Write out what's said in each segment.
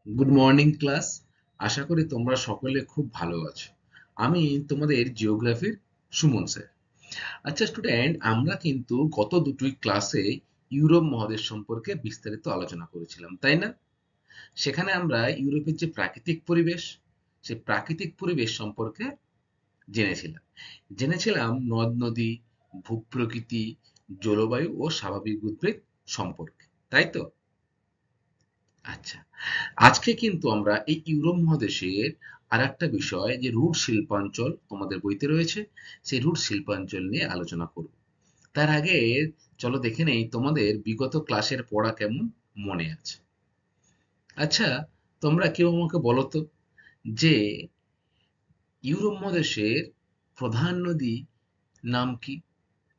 Good morning class. আশা করি তোমরা সকলে খুব ভালো আছো। আমি তোমাদের জিওগ্রাফির সুমন স্যার। আচ্ছা স্টুডেন্ট, আমরা কিন্তু গত দুটি ক্লাসে ইউরোপ মহাদেশ সম্পর্কে বিস্তারিত আলোচনা করেছিলাম, তাই না? সেখানে আমরা ইউরোপের যে প্রাকৃতিক পরিবেশ, সেই প্রাকৃতিক পরিবেশ সম্পর্কে জেনেছিলাম। জেনেছিলাম নদ নদী, ভূপ্রকৃতি, জলবায়ু ও স্বাভাবিক উদ্ভিদ সম্পর্কে, তাই তো? আচ্ছা, আজকে কিন্তু আমরা এই ইউরোপ মহাদেশের আরেকটা বিষয় যে রুট শিল্পাঞ্চল তোমাদের বইতে রয়েছে, সেই রুট শিল্পাঞ্চল নিয়ে আলোচনা করব। তার আগে চলো দেখে নেই তোমাদের বিগত ক্লাসের পড়া কেমন মনে আছে। আচ্ছা, তোমরা কেউ আমাকে বলো তো যে ইউরোপ মহাদেশের প্রধান নদী নাম কি,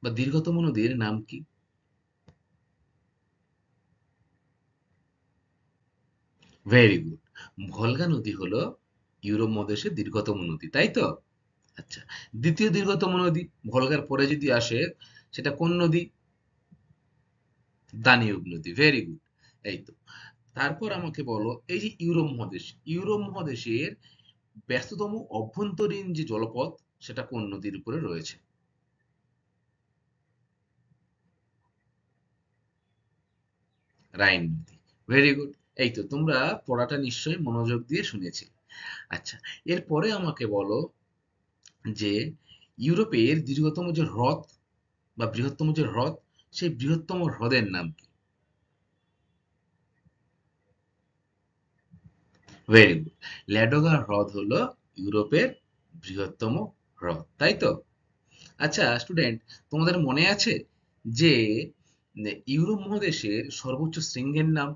বা দীর্ঘতম নদীর নাম কি? Very good. ভলগা নদী হলো ইউরোপ মহাদেশের দীর্ঘতম নদী, তাই তো? আচ্ছা, দ্বিতীয় দীর্ঘতম নদী ভলগার পরে যদি আসে, সেটা কোন নদী? দানিউব নদী। Very good. এই তো। তারপর আমাকে বলো, এই যে ইউরোপ মহাদেশ, ইউরোপ মহাদেশের ব্যস্ততম অভ্যন্তরীণ যে জলপথ, সেটা কোন নদীর উপরে রয়েছে? রাইন নদী। Very good. এই তো, তোমরা পড়াটা নিশ্চয়ই মনোযোগ দিয়ে শুনেছি। আচ্ছা, এরপরে আমাকে বলো যে ইউরোপের দীর্ঘতম যে হ্রদ বা বৃহত্তম যে হ্রদ, সেই বৃহত্তম হ্রদের নাম কি? Very good. ল্যাডোগা হ্রদ হলো ইউরোপের বৃহত্তম হ্রদ, তাই তো? আচ্ছা স্টুডেন্ট, তোমাদের মনে আছে যে ইউরোপ মহাদেশের সর্বোচ্চ শৃঙ্গের নাম?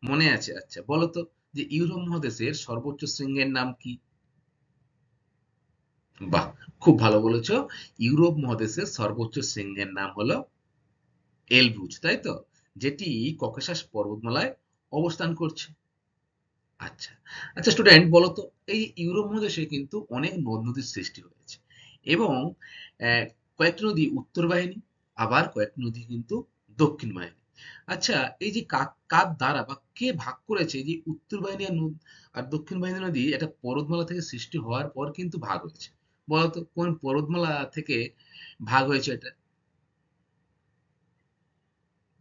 মনে আছে? আচ্ছা বলো তো, যে ইউরোপ মহাদেশের সর্বোচ্চ শৃঙ্গের নাম কি? বাহ, খুব ভালো বলেছো। ইউরোপ মহাদেশের সর্বোচ্চ শৃঙ্গের নাম হলো এলব্রুজ, তাই তো? যেটি ককেশাস পর্বতমালায় অবস্থান করছে। আচ্ছা, আচ্ছা স্টুডেন্ট বলো তো, এই ইউরোপ মহাদেশে কিন্তু অনেক নদ নদীর সৃষ্টি হয়েছে, এবং কয়েকটি নদী উত্তর বাহিনী, আবার কয়েকটি নদী কিন্তু দক্ষিণ বাহিনী। আচ্ছা, এই যে কার দ্বারা বা কে ভাগ করেছে যে উত্তর বাহিনী আর আর দক্ষিণ বাহিনী নদী একটা পর্বতমালা থেকে সৃষ্টি হওয়ার পর কিন্তু ভাগ হয়েছে? বলতো কোন পর্বতমালা থেকে ভাগ হয়েছে এটা?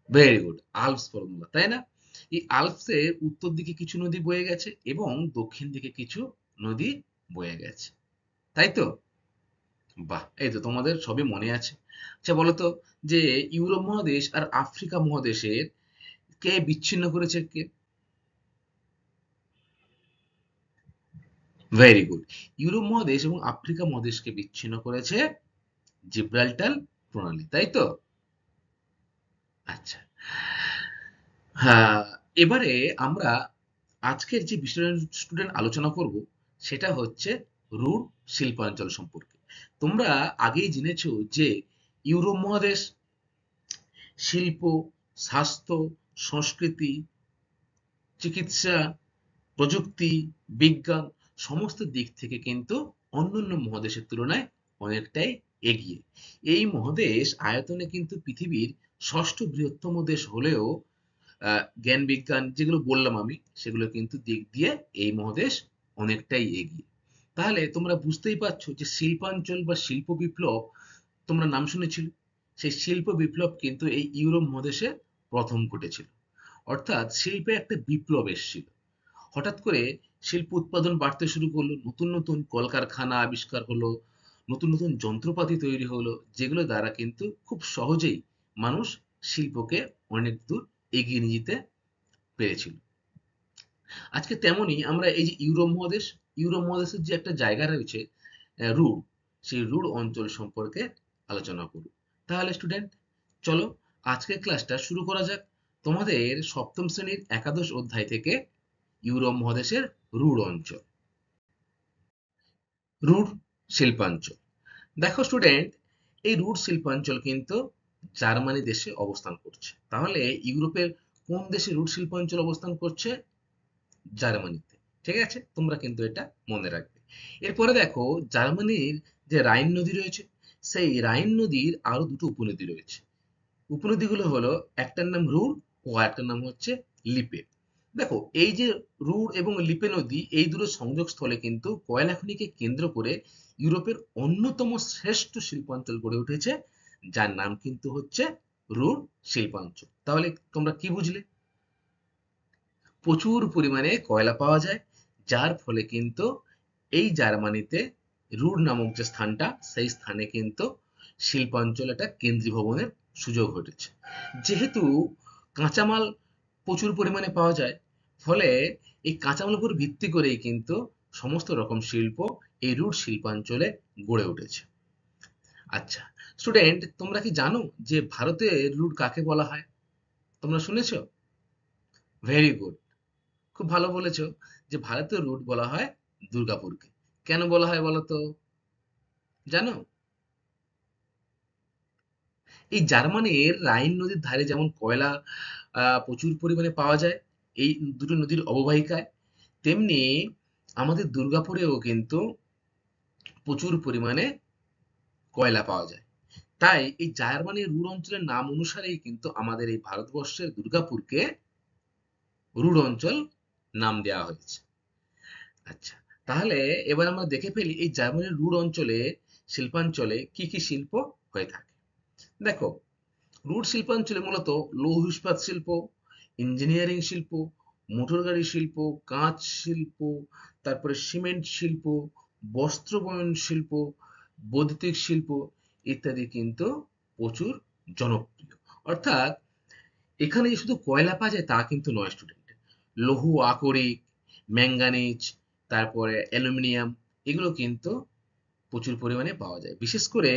ভেরি গুড, আল্পস পর্বতমালা, তাই না? এই আল্পসের উত্তর দিকে কিছু নদী বয়ে গেছে এবং দক্ষিণ দিকে কিছু নদী বয়ে গেছে, তাই তো? বাহ, এই তো তোমাদের সবই মনে আছে। আচ্ছা বলো তো, যে ইউরোপ মহাদেশ আর আফ্রিকা মহাদেশের কে বিচ্ছিন্ন করেছে, কে? Very good. ইউরোপ মহাদেশ এবং আফ্রিকা মহাদেশকে বিচ্ছিন্ন করেছে জিব্রাল্টার প্রণালী, তাই তো? আচ্ছা, হ্যাঁ, এবারে আমরা আজকের যে বিষয় স্টুডেন্ট আলোচনা করব, সেটা হচ্ছে রুর শিল্পাঞ্চল সম্পর্কে। তোমরা আগেই জেনেছো যে ইউরোপ মহাদেশ শিল্প, স্বাস্থ্য, সংস্কৃতি, চিকিৎসা, প্রযুক্তি, বিজ্ঞান সমস্ত দিক থেকে কিন্তু অন্যান্য মহাদেশের তুলনায় অনেকটাই এগিয়ে। এই মহাদেশ আয়তনে কিন্তু পৃথিবীর ষষ্ঠ বৃহত্তম দেশ হলেও জ্ঞান বিজ্ঞান যেগুলো বললাম আমি, সেগুলো কিন্তু দিক দিয়ে এই মহাদেশ অনেকটাই এগিয়ে। তাহলে তোমরা বুঝতেই পারছো যে শিল্পাঞ্চল বা শিল্প বিপ্লব তোমরা নাম শুনেছিলে, সেই শিল্প বিপ্লব কিন্তু এই ইউরোপ মহাদেশে প্রথম ঘটেছিল। অর্থাৎ শিল্পে একটা বিপ্লব এসেছিল। হঠাৎ করে শিল্প উৎপাদন বাড়তে শুরু করলো, নতুন নতুন কলকারখানা আবিষ্কার হলো, নতুন নতুন যন্ত্রপাতি তৈরি হলো, যেগুলো দ্বারা কিন্তু খুব সহজেই মানুষ শিল্পকে অনেক দূর এগিয়ে নিয়ে যেতে পেরেছিল। আজকে তেমনি আমরা এই যে ইউরোপ মহাদেশ, ইউরোপ মহাদেশের যে একটা জায়গা রয়েছে রুর, সেই রুর অঞ্চল সম্পর্কে আলোচনা করব। তাহলে স্টুডেন্ট, চলো আজকের ক্লাসটা শুরু করা যাক। তোমাদের সপ্তম শ্রেণীর একাদশ অধ্যায় থেকে ইউরোপ মহাদেশের রুর অঞ্চল, রুর শিল্পাঞ্চল। দেখো স্টুডেন্ট, এই রুর শিল্পাঞ্চল কিন্তু জার্মানি দেশে অবস্থান করছে। তাহলে ইউরোপের কোন দেশে রুট শিল্পাঞ্চল অবস্থান করছে? জার্মানিতে। ঠিক আছে, তোমরা কিন্তু এটা মনে রাখবে। এরপরে দেখো, জার্মানির যে রাইন নদী রয়েছে, সেই রাইন নদীর আরো দুটো উপনদী রয়েছে। উপনদীগুলো হলো, একটার নাম রুর ও একটার নাম হচ্ছে লিপে। দেখো, এই যে রুর এবং লিপে নদী, এই দুটো সংযোগস্থলে কিন্তু কয়লা খনিকে কেন্দ্র করে ইউরোপের অন্যতম শ্রেষ্ঠ শিল্পাঞ্চল গড়ে উঠেছে, যার নাম কিন্তু হচ্ছে রুর শিল্পাঞ্চল। তাহলে তোমরা কি বুঝলে? প্রচুর পরিমাণে কয়লা পাওয়া যায়, যার ফলে কিন্তু এই জার্মানিতে রুর নামক যে স্থানটা, সেই স্থানে কিন্তু শিল্পাঞ্চল একটা কেন্দ্রীভবনের সুযোগ ঘটেছে। যেহেতু কাঁচামাল প্রচুর পরিমাণে পাওয়া যায়, ফলে এই কাঁচামালের উপর ভিত্তি করেই কিন্তু সমস্ত রকম শিল্প এই রুর শিল্পাঞ্চলে গড়ে উঠেছে। আচ্ছা স্টুডেন্ট, তোমরা কি জানো যে ভারতের রুট কাকে বলা হয়? তোমরা শুনেছো? ভেরি গুড, খুব ভালো বলেছো যে ভারতীয় রুট বলা হয় দুর্গাপুরকে। কেন বলা হয় বলো তো? জানো? এই জার্মানির রাইন নদীর ধারে যেমন কয়লা প্রচুর পরিমাণে পাওয়া যায় এই দুটো নদীর অববাহিকায়, তেমনি আমাদের দুর্গাপুরেও কিন্তু প্রচুর পরিমাণে কয়লা পাওয়া যায়। তাই এই জার্মানির রুর অঞ্চলের নাম অনুসারেই কিন্তু আমাদের এই ভারতবর্ষের দুর্গাপুরকে রুর অঞ্চল নাম দেওয়া হয়েছে। আচ্ছা, তাহলে এবার আমরা দেখে ফেলি এই জার্মানির রুর অঞ্চলে, শিল্পাঞ্চলে কি কি শিল্প হয়ে থাকে। দেখো, রুট শিল্পাঞ্চলে মূলত লৌহ ইস্পাত শিল্প, ইঞ্জিনিয়ারিং শিল্প, মোটর গাড়ি শিল্প, কাঁচ শিল্প, তারপরে সিমেন্ট শিল্প, বস্ত্র বয়ন শিল্প, বৈদ্যুতিক শিল্প ইত্যাদি কিন্তু প্রচুর জনপ্রিয়। অর্থাৎ এখানে যে শুধু কয়লা পাওয়া যায় তা কিন্তু নয় স্টুডেন্ট, লৌহ আকরিক, ম্যাঙ্গানিজ, তারপরে অ্যালুমিনিয়াম, এগুলো কিন্তু প্রচুর পরিমাণে পাওয়া যায়। বিশেষ করে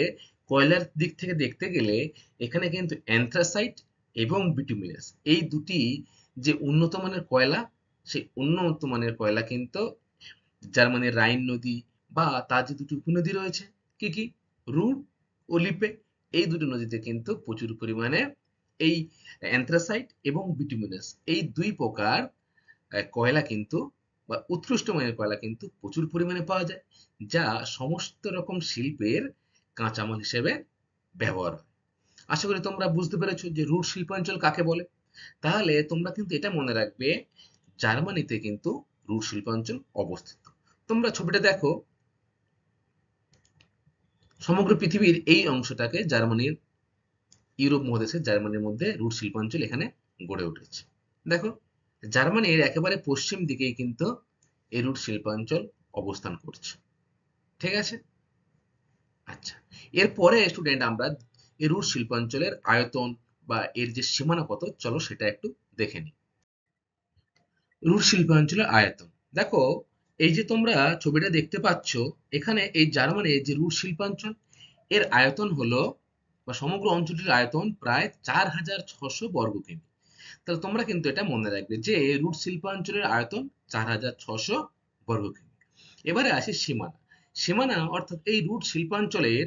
কয়লার দিক থেকে দেখতে গেলে এখানে কিন্তু অ্যানথ্রাসাইট এবং বিটুমিনাস, এই দুটি যে উন্নত মানের কয়লা, সেই উন্নত মানের কয়লা কিন্তু জার্মানির রাইন নদী বা তার যে দুটি উপনদী রয়েছে, কি কি, রুর ও লিপে, এই দুটো নদীতে কিন্তু প্রচুর পরিমাণে এই অ্যানথ্রাসাইট এবং বিটুমিনাস, এই দুই প্রকার কয়লা কিন্তু বা উৎকৃষ্ট মানের কয়লা কিন্তু প্রচুর পরিমাণে পাওয়া যায়, যা সমস্ত রকম শিল্পের কাঁচামাল হিসেবে ব্যবহার হয়। আশা করি তোমরা বুঝতে পেরেছো যে রুট শিল্পাঞ্চল কাকে বলে। তাহলে তোমরা কিন্তু এটা মনে রাখবে, জার্মানিতে কিন্তু রুট শিল্পাঞ্চল অবস্থিত। তোমরা ছবিটা দেখো, সমগ্র পৃথিবীর এই অংশটাকে জার্মানির, ইউরোপ মহাদেশের জার্মানির মধ্যে রুট শিল্পাঞ্চল এখানে গড়ে উঠেছে। দেখো, জার্মানির একেবারে পশ্চিম দিকেই কিন্তু এই রুট শিল্পাঞ্চল অবস্থান করছে। ঠিক আছে? আচ্ছা, এরপরে স্টুডেন্ট আমরা এই রুট শিল্পাঞ্চলের আয়তন বা এর যে সীমানা কত, চলো সেটা একটু দেখে নিই। রুট শিল্পাঞ্চলের আয়তন দেখো, এই যে তোমরা ছবিটা দেখতে পাচ্ছ, এখানে এই জার্মানির যে রুট শিল্পাঞ্চল, এর আয়তন হলো বা সমগ্র অঞ্চলটির আয়তন প্রায় 4,600 বর্গ কিমি। তাহলে তোমরা কিন্তু এটা মনে রাখবে যে রুট শিল্পাঞ্চলের আয়তন 4,600 বর্গ কিমি। এবারে আসে সীমানা। সীমানা অর্থাৎ এই রুট শিল্পাঞ্চলের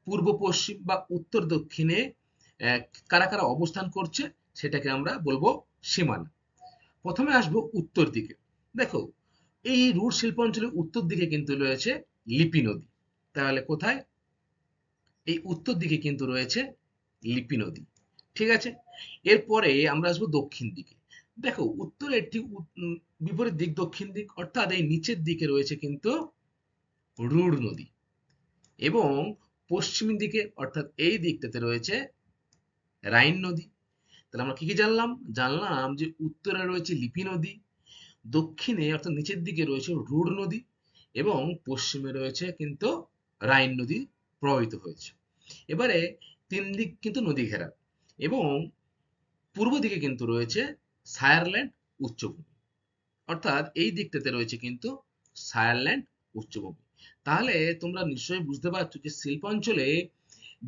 পূর্ব পশ্চিম বা উত্তর দক্ষিণে কারা কারা অবস্থান করছে, সেটাকে আমরা বলবো সীমানা। প্রথমে আসবো উত্তর দিকে। দেখো, এই রুট শিল্পাঞ্চলের উত্তর দিকে কিন্তু রয়েছে লিপি নদী। তাহলে কোথায়? এই উত্তর দিকে কিন্তু রয়েছে লিপি নদী। ঠিক আছে? এরপরে আমরা আসবো দক্ষিণ দিকে। দেখো, উত্তরের ঠিক বিপরীত দিক দক্ষিণ দিক, অর্থাৎ এই নিচের দিকে রয়েছে কিন্তু রুর নদী, এবং পশ্চিম দিকে অর্থাৎ এই দিকটাতে রয়েছে রাইন নদী। তাহলে আমরা কি কি জানলাম? জানলাম যে উত্তরে রয়েছে লিপি নদী, দক্ষিণে অর্থাৎ নিচের দিকে রয়েছে রুর নদী, এবং পশ্চিমে রয়েছে কিন্তু রাইন নদী প্রবাহিত হয়েছে। এবারে তিন দিক কিন্তু নদী ঘেরা, এবং পূর্ব দিকে কিন্তু রয়েছে শায়ারল্যান্ড উচ্চভূমি, অর্থাৎ এই দিকটাতে রয়েছে কিন্তু শায়ারল্যান্ড উচ্চভূমি। তাহলে তোমরা নিশ্চয়ই বুঝতে পারছো যে শিল্পাঞ্চলে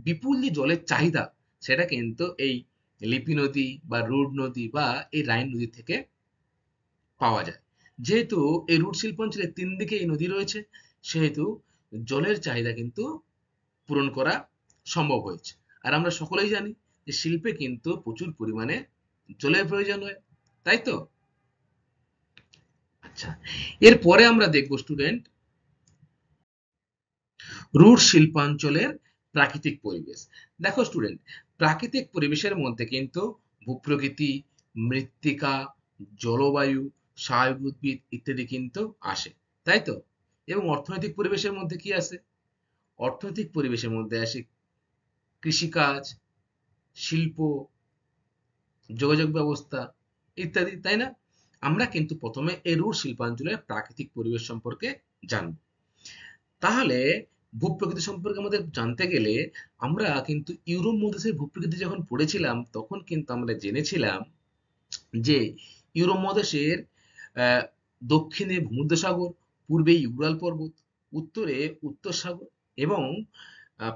বিপুল যে জলের চাহিদা, সেটা কিন্তু এই লিপি নদী বা রুড নদী বা এই রাইন নদী থেকে পাওয়া যায়। যেহেতু এই রুট শিল্পাঞ্চলে তিন দিকে এই নদী রয়েছে, সেহেতু জলের চাহিদা কিন্তু পূরণ করা সম্ভব হয়েছে। আর আমরা সকলেই জানি যে শিল্পে কিন্তু প্রচুর পরিমাণে জলের প্রয়োজন হয়, তাই তো? আচ্ছা, এরপরে আমরা দেখবো স্টুডেন্ট রুট শিল্পাঞ্চলের প্রাকৃতিক পরিবেশ। দেখো স্টুডেন্ট, প্রাকৃতিক পরিবেশের মধ্যে কিন্তু ভূপ্রকৃতি, মৃত্তিকা, জলবায়ু, স্বাভাবিক উদ্ভিদ ইত্যাদি কিন্তু আসে, তাই তো? এবং অর্থনৈতিক পরিবেশের মধ্যে কি আসে? অর্থনৈতিক পরিবেশের মধ্যে আসে কৃষিকাজ, শিল্প, যোগাযোগ ব্যবস্থা ইত্যাদি, তাই না? আমরা কিন্তু প্রথমে এই রুট শিল্পাঞ্চলের প্রাকৃতিক পরিবেশ সম্পর্কে জানব। তাহলে ভূপ্রকৃতি সম্পর্কে আমাদের জানতে গেলে আমরা কিন্তু ইউরোপ মহাদেশের ভূপ্রকৃতি যখন পড়েছিলাম তখন কিন্তু আমরা জেনেছিলাম যে ইউরোপ মহাদেশের আহ, দক্ষিণে ভূমধ্যসাগর, পূর্বে ইউরাল পর্বত, উত্তরে উত্তর সাগর এবং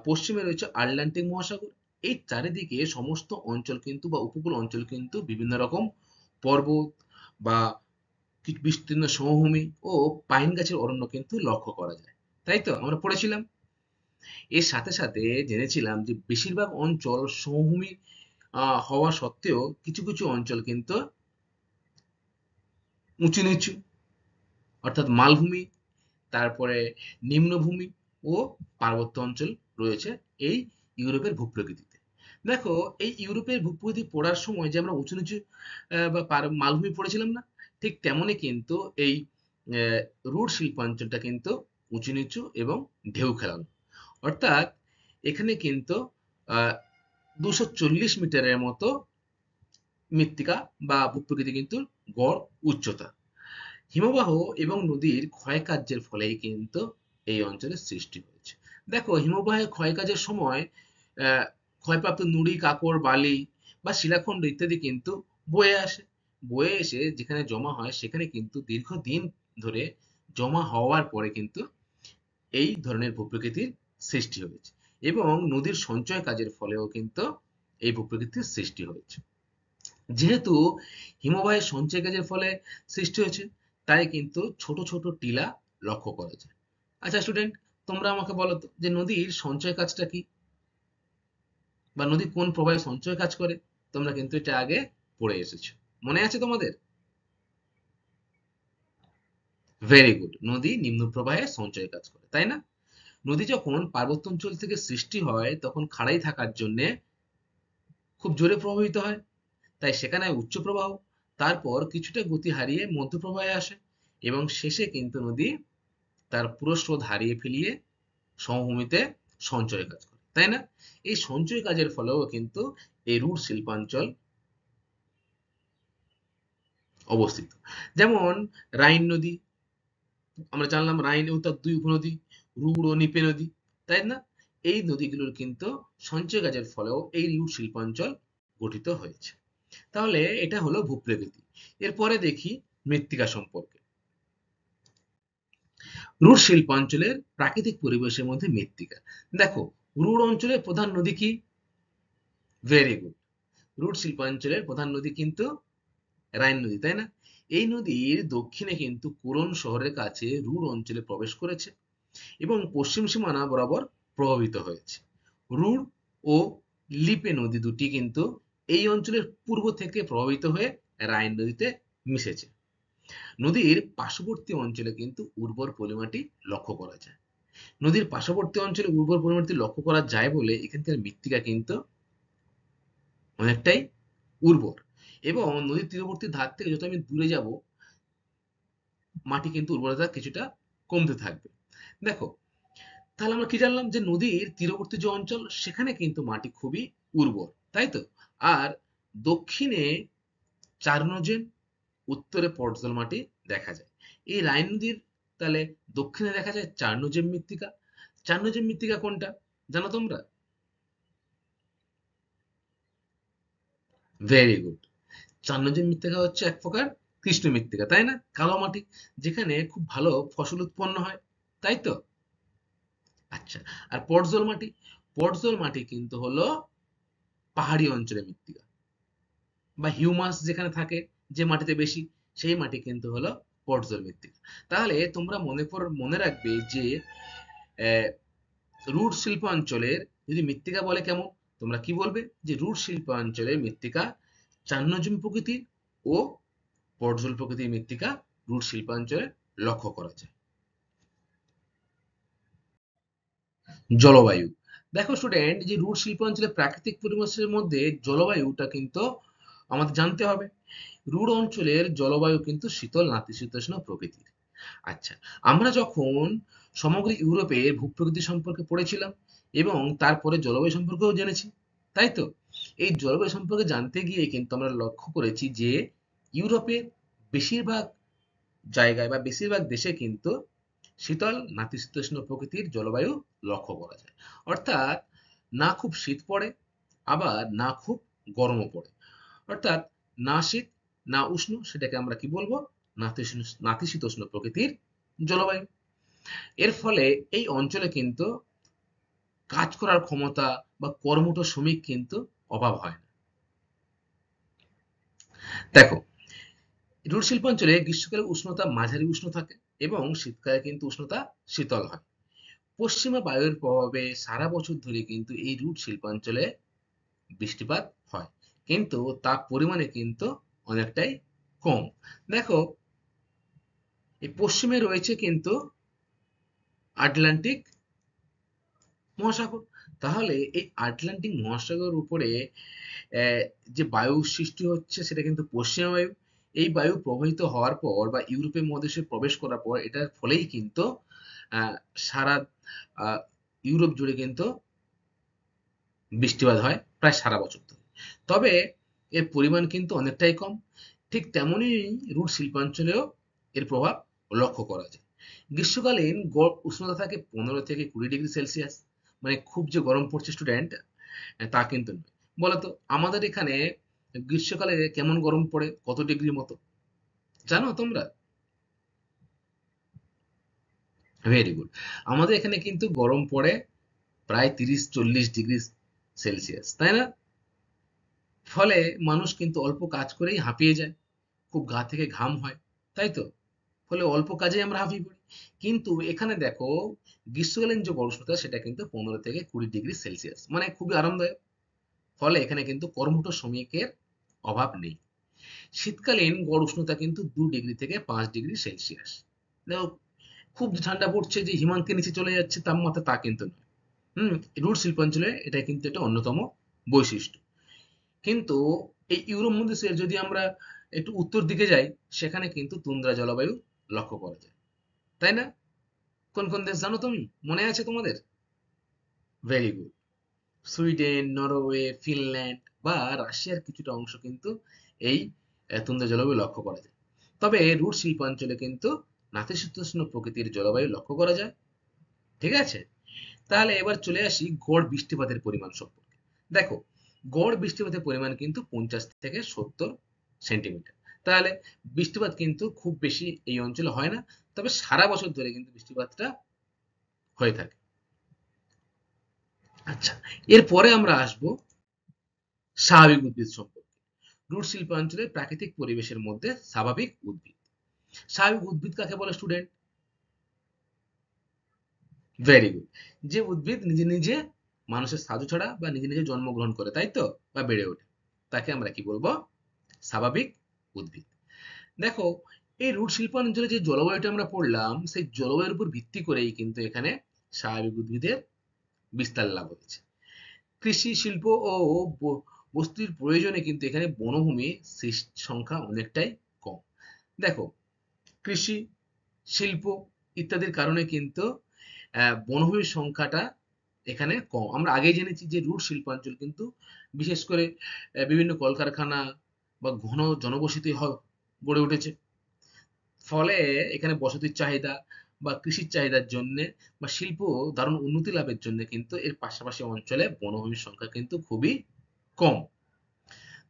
পশ্চিমে রয়েছে আটলান্টিক মহাসাগর। এই চারিদিকে সমস্ত অঞ্চল কিন্তু বা উপকূল অঞ্চল কিন্তু বিভিন্ন রকম পর্বত বা বিস্তীর্ণ সমভূমি ও পাইন গাছের অরণ্য কিন্তু লক্ষ্য করা যায়, তাই তো আমরা পড়েছিলাম। এর সাথে সাথে জেনেছিলাম যে বেশিরভাগ অঞ্চল সমভূমি হওয়া সত্ত্বেও কিছু কিছু অঞ্চল কিন্তু উঁচু নিচু, অর্থাৎ মালভূমি, তারপরে নিম্নভূমি ও পার্বত্য অঞ্চল রয়েছে এই ইউরোপের ভূপ্রকৃতিতে। দেখো, এই ইউরোপের ভূপ্রকৃতি পড়ার সময় যে আমরা উঁচু নিচু বা মালভূমি পড়েছিলাম না, ঠিক তেমনই কিন্তু এই রুট শিল্পাঞ্চলটা কিন্তু উঁচু নিচু এবং ঢেউ খেলানো, অর্থাৎ এখানে কিন্তু 240 মিটারের মতো মৃত্তিকা বা ভূপ্রকৃতি কিন্তু গড় উচ্চতা। হিমবাহ এবং নদীর ক্ষয়কার্যের ফলেই কিন্তু এই অঞ্চলের সৃষ্টি হয়েছে। দেখো, হিমবাহের ক্ষয়কাজের সময় আহ, ক্ষয়প্রাপ্ত নুড়ি, কাকড়, বালি বা শিলাখণ্ড ইত্যাদি কিন্তু বয়ে আসে। বয়ে এসে যেখানে জমা হয় সেখানে কিন্তু দীর্ঘদিন ধরে জমা হওয়ার পরে কিন্তু এই ধরনের ভূপ্রকৃতির সৃষ্টি হয়েছে এবং নদীর সঞ্চয় কাজের ফলেও কিন্তু এই ভূপ্রকৃতির সৃষ্টি হয়েছে। যেহেতু হিমবাহের সঞ্চয় কাজের ফলে সৃষ্টি হয়েছে, তাই কিন্তু ছোট ছোট টিলা লক্ষ্য করা যায়। আচ্ছা স্টুডেন্ট, তোমরা আমাকে বলো তো যে নদীর সঞ্চয় কাজটা কি, বা নদী কোন প্রবাহে সঞ্চয় কাজ করে? তোমরা কিন্তু এটা আগে পড়ে এসেছো, মনে আছে তোমাদের? ভেরি গুড, নদী নিম্ন প্রবাহে সঞ্চয় কাজ করে, তাই না? নদী যখন পার্বত্য অঞ্চল থেকে সৃষ্টি হয় তখন খাড়াই থাকার জন্য খুব জোরে প্রবাহিত হয়, তাই সেখানে উচ্চ প্রবাহ, তারপর কিছুটা গতি হারিয়ে মধ্য প্রবাহে আসে এবং শেষে কিন্তু নদী তার পুরো স্রোত হারিয়ে ফেলিয়ে সমভূমিতে সঞ্চয় কাজ করে, তাই না? এই সঞ্চয় কাজের ফলেও কিন্তু এই রুট শিল্পাঞ্চল অবস্থিত। যেমন রাইন নদী, আমরা জানলাম রাইন ও তার দুই উপনদী রুড় ও নিপে নদী, তাই না? এই নদীগুলোর কিন্তু সঞ্চয় কাজের ফলেও এই রুট শিল্পাঞ্চল গঠিত হয়েছে। তাহলে এটা হলো ভূপ্রকৃতি। এরপরে দেখি মৃত্তিকা সম্পর্কে। রুট শিল্পাঞ্চলের প্রাকৃতিক পরিবেশের মধ্যে মৃত্তিকা। দেখো, রুট অঞ্চলের প্রধান নদী কি? ভেরি গুড, রুট শিল্পাঞ্চলের প্রধান নদী কিন্তু রাইন নদী, তাই না? এই নদীর দক্ষিণে কিন্তু কোলন শহরের কাছে রুর অঞ্চলে প্রবেশ করেছে এবং পশ্চিম সীমানা বরাবর প্রভাবিত হয়েছে। রুর ও লিপে নদী দুটি কিন্তু এই অঞ্চলের পূর্ব থেকে প্রভাবিত হয়ে রাইন নদীতে মিশেছে। নদীর পার্শ্ববর্তী অঞ্চলে কিন্তু উর্বর পলিমাটি লক্ষ্য করা যায়। নদীর পার্শ্ববর্তী অঞ্চলে উর্বর পলিমাটি লক্ষ্য করা যায় বলে এখানকার মৃত্তিকা কিন্তু অনেকটাই উর্বর এবং নদীর তীরবর্তী ধার থেকে যত আমি দূরে যাব মাটি কিন্তু উর্বরতা কিছুটা কমতে থাকবে। দেখো, তাহলে আমরা কি জানলাম যে নদীর তীরবর্তী যে অঞ্চল সেখানে কিন্তু মাটি খুবই উর্বর, তাই তো? আর দক্ষিণে চার্নোজেন, উত্তরে পটজল মাটি দেখা যায়। এই রাইন নদীর তাহলে দক্ষিণে দেখা যায় চার্নোজেন মৃত্তিকা। চার্নোজেন মৃত্তিকা কোনটা জানো তোমরা? ভেরি গুড, চার্নোজেন মৃত্তিকা হচ্ছে এক প্রকার কৃষ্ণ মৃত্তিকা, তাই না? কালো মাটি, যেখানে খুব ভালো ফসল উৎপন্ন হয়, তাই তো? আচ্ছা, আর পটজল মাটি? পটজল মাটি কিন্তু হলো পাহাড়ি অঞ্চলের মৃত্তিকা বা হিউমাস যেখানে থাকে, যে মাটিতে বেশি, সেই মাটি কিন্তু হলো পটজল মৃত্তিকা। তাহলে তোমরা মনে রাখবে যে রুট শিল্পাঞ্চলের যদি মৃত্তিকা বলে কেমন, তোমরা কি বলবে? যে রুট শিল্পাঞ্চলের মৃত্তিকা চান্নজম প্রকৃতির ও পটজল প্রকৃতির মৃত্তিকা রুট শিল্পাঞ্চলে লক্ষ্য করা যায়। জলবায়ু। দেখো স্টুডেন্ট, যে রুট শিল্পাঞ্চলের প্রাকৃতিক পরিবেশের মধ্যে জলবায়ুটা কিন্তু আমাদের জানতে হবে। রুড় অঞ্চলের জলবায়ু কিন্তু শীতল নাতিশীতোষ্ণ প্রকৃতির। আচ্ছা, আমরা যখন সমগ্র ইউরোপের ভূপ্রকৃতি সম্পর্কে পড়েছিলাম এবং তারপরে জলবায়ু সম্পর্কেও জেনেছি, তাই তো? এই জলবায়ু সম্পর্কে জানতে গিয়ে কিন্তু আমরা লক্ষ্য করেছি যে ইউরোপের বেশিরভাগ জায়গায় বা বেশিরভাগ দেশে কিন্তু শীতল নাতিশীতোষ্ণ প্রকৃতির জলবায়ু লক্ষ্য করা যায়। অর্থাৎ না খুব শীত পড়ে, আবার না খুব গরমও পড়ে। অর্থাৎ না শীত না উষ্ণ, সেটাকে আমরা কি বলবো? নাতিশীতোষ্ণ প্রকৃতির জলবায়ু। এর ফলে এই অঞ্চলে কিন্তু কাজ করার ক্ষমতা বা কর্মঠ শ্রমিক কিন্তু অভাব হয় না। দেখো, রুট শিল্পাঞ্চলে গ্রীষ্মকালে উষ্ণতা মাঝারি উষ্ণ থাকে এবং শীতকালে কিন্তু উষ্ণতা শীতল হয়। পশ্চিমা বায়ুর প্রভাবে সারা বছর ধরে কিন্তু এই রুট শিল্পাঞ্চলে বৃষ্টিপাত হয়, কিন্তু তার পরিমাণে কিন্তু অনেকটাই কম। দেখো, এই পশ্চিমে রয়েছে কিন্তু আটলান্টিক মহাসাগর। তাহলে এই আটলান্টিক মহাসাগরের উপরে যে বায়ু সৃষ্টি হচ্ছে সেটা কিন্তু পশ্চিমা বায়ু। এই বায়ু প্রবাহিত হওয়ার পর বা ইউরোপের মহাদেশে প্রবেশ করার পর এটার ফলেই কিন্তু আহ, সারা আহ, ইউরোপ জুড়ে কিন্তু বৃষ্টিপাত হয় প্রায় সারা বছর ধরে। তবে এর পরিমাণ কিন্তু অনেকটাই কম। ঠিক তেমনই রুট শিল্পাঞ্চলেও এর প্রভাব লক্ষ্য করা যায়। গ্রীষ্মকালীন গড় উষ্ণতা থাকে 15 থেকে 20 ডিগ্রি সেলসিয়াস। মানে খুব যে গরম পড়ছে স্টুডেন্ট, তা কিন্তু নয়। বলতো আমাদের এখানে গ্রীষ্মকালে কেমন গরম পড়ে, কত ডিগ্রি মতো জানো তোমরা? Very good. আমাদের এখানে কিন্তু গরম পড়ে প্রায় 30-40 ডিগ্রি সেলসিয়াস, তাই না? ফলে মানুষ কিন্তু অল্প কাজ করেই হাঁপিয়ে যায়, খুব গা থেকে ঘাম হয়, তাই তো? ফলে অল্প কাজেই আমরা হাঁপিয়ে পড়ি। কিন্তু এখানে দেখো, গ্রীষ্মকালীন যে গড় উষ্ণতা সেটা কিন্তু 15 থেকে 20 ডিগ্রি সেলসিয়াস, মানে খুবই আরামদায়ক। ফলে এখানে কিন্তু কর্মঠ শ্রমিকের অভাব নেই। শীতকালীন গড় উষ্ণতা কিন্তু 2 ডিগ্রি থেকে 5 ডিগ্রি সেলসিয়াস। দেখো, খুব যে ঠান্ডা পড়ছে যে হিমাঙ্কের নিচে চলে যাচ্ছে তাপমাত্রা, তা কিন্তু নয়। হুম। রুট শিল্পাঞ্চলে এটা কিন্তু একটা অন্যতম বৈশিষ্ট্য। কিন্তু এই ইউরোপ মহাদেশের যদি আমরা একটু উত্তর দিকে যাই, সেখানে কিন্তু তুন্দ্রা জলবায়ু লক্ষ্য করা যায়, তাই না? কোন কোন দেশ জানো তুমি, মনে আছে তোমাদের? Very good. Sweden, Norway, Finland বা রাশিয়ার কিছুটা অংশ কিন্তু এই তুন্দ্রা জলবায়ু লক্ষ্য করা যায়। তবে রুট শিল্পাঞ্চলে কিন্তু নাতিশীতোষ্ণ প্রকৃতির জলবায়ু লক্ষ্য করা যায়। ঠিক আছে? তাহলে এবার চলে আসি গড় বৃষ্টিপাতের পরিমাণ সম্পর্কে। দেখো, গড় বৃষ্টিপাতের পরিমাণ কিন্তু 50 থেকে 70 সেন্টিমিটার। তাহলে বৃষ্টিপাত কিন্তু খুব বেশি এই অঞ্চলে হয় না, তবে সারা বছর ধরে কিন্তু বৃষ্টিপাতটা হয়ে থাকে। আচ্ছা, এরপরে আমরা আসবো স্বাভাবিক উদ্ভিদ সম্পর্কে। রুট শিল্পাঞ্চলের প্রাকৃতিক পরিবেশের মধ্যে স্বাভাবিক উদ্ভিদ। স্বাভাবিক উদ্ভিদ কাকে বলে স্টুডেন্ট? Very good. যে উদ্ভিদ নিজে নিজে মানুষের সাহায্য ছাড়া বা নিজে নিজে জন্মগ্রহণ করে, তাই তো, বা বেড়ে ওঠে, তাকে আমরা কি বলবো? স্বাভাবিক উদ্ভিদ। দেখো, এই রুট শিল্পাঞ্চলে যে জলবায়ুটা আমরা পড়লাম, সেই জলবায়ুর উপর ভিত্তি করেই কিন্তু এখানে স্বাভাবিক উদ্ভিদের বিস্তার লাভ হয়েছে। কৃষি শিল্প ও বস্তুর প্রয়োজনে কিন্তু এখানে বনভূমির সংখ্যা অনেকটাই কম। দেখো, কৃষি, শিল্প ইত্যাদির কারণে কিন্তু বনভূমির সংখ্যাটা এখানে কম। আমরা আগেই জেনেছি যে রুট শিল্পাঞ্চল কিন্তু বিশেষ করে বিভিন্ন কলকারখানা বা ঘন জনবসতি গড়ে উঠেছে। ফলে এখানে বসতির চাহিদা বা কৃষির চাহিদার জন্য বা শিল্প দারুণ উন্নতি লাভের জন্য কিন্তু এর পাশাপাশি অঞ্চলে বনভূমির সংখ্যা কিন্তু খুবই কম।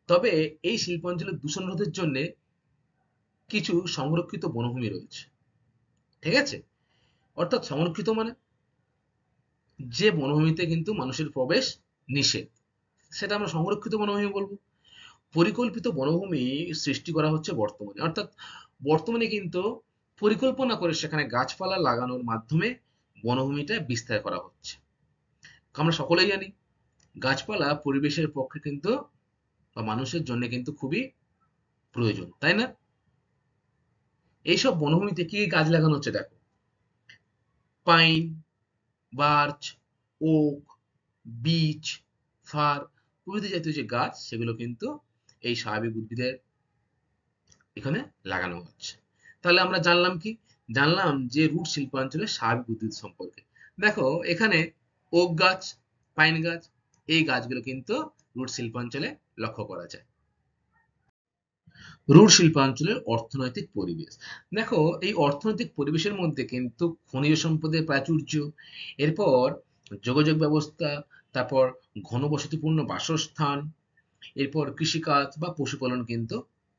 তবে এই শিল্পাঞ্চলের দূষণ রোধের জন্য কিছু সংরক্ষিত বনভূমি রয়েছে। ঠিক আছে? অর্থাৎ সংরক্ষিত মানে যে বনভূমিতে কিন্তু মানুষের প্রবেশ নিষেধ, সেটা আমরা সংরক্ষিত বনভূমি বলবো। পরিকল্পিত বনভূমি সৃষ্টি করা হচ্ছে বর্তমানে, অর্থাৎ বর্তমানে কিন্তু পরিকল্পনা করে সেখানে গাছপালা লাগানোর মাধ্যমে বনভূমিটা বিস্তার করা হচ্ছে। আমরা সকলেই জানি গাছপালা পরিবেশের পক্ষে কিন্তু বা মানুষের জন্য কিন্তু খুবই প্রয়োজন, তাই না? এইসব বনভূমিতে কি কি গাছ লাগানো হচ্ছে দেখো: pine, birch, oak, beech, fir প্রভৃতি জাতীয় যে গাছ, সেগুলো কিন্তু এই স্বাভাবিক উদ্ভিদের এখানে লাগানো হচ্ছে। তাহলে আমরা জানলাম কি? জানলাম যে রুট শিল্পাঞ্চলের স্বাভাবিক উদ্ভিদ সম্পর্কে। দেখো এখানে ওক গাছ, পাইন গাছ, এই গাছগুলো কিন্তু রুট শিল্পাঞ্চলে লক্ষ্য করা যায়। রুট শিল্পাঞ্চলের অর্থনৈতিক পরিবেশ। দেখো এই অর্থনৈতিক পরিবেশের মধ্যে কিন্তু খনিজ সম্পদের প্রাচুর্য, এরপর যোগাযোগ ব্যবস্থা, তারপর ঘনবসতিপূর্ণ বাসস্থান, এরপর কৃষিকাজ বা পশুপালন কিন্তু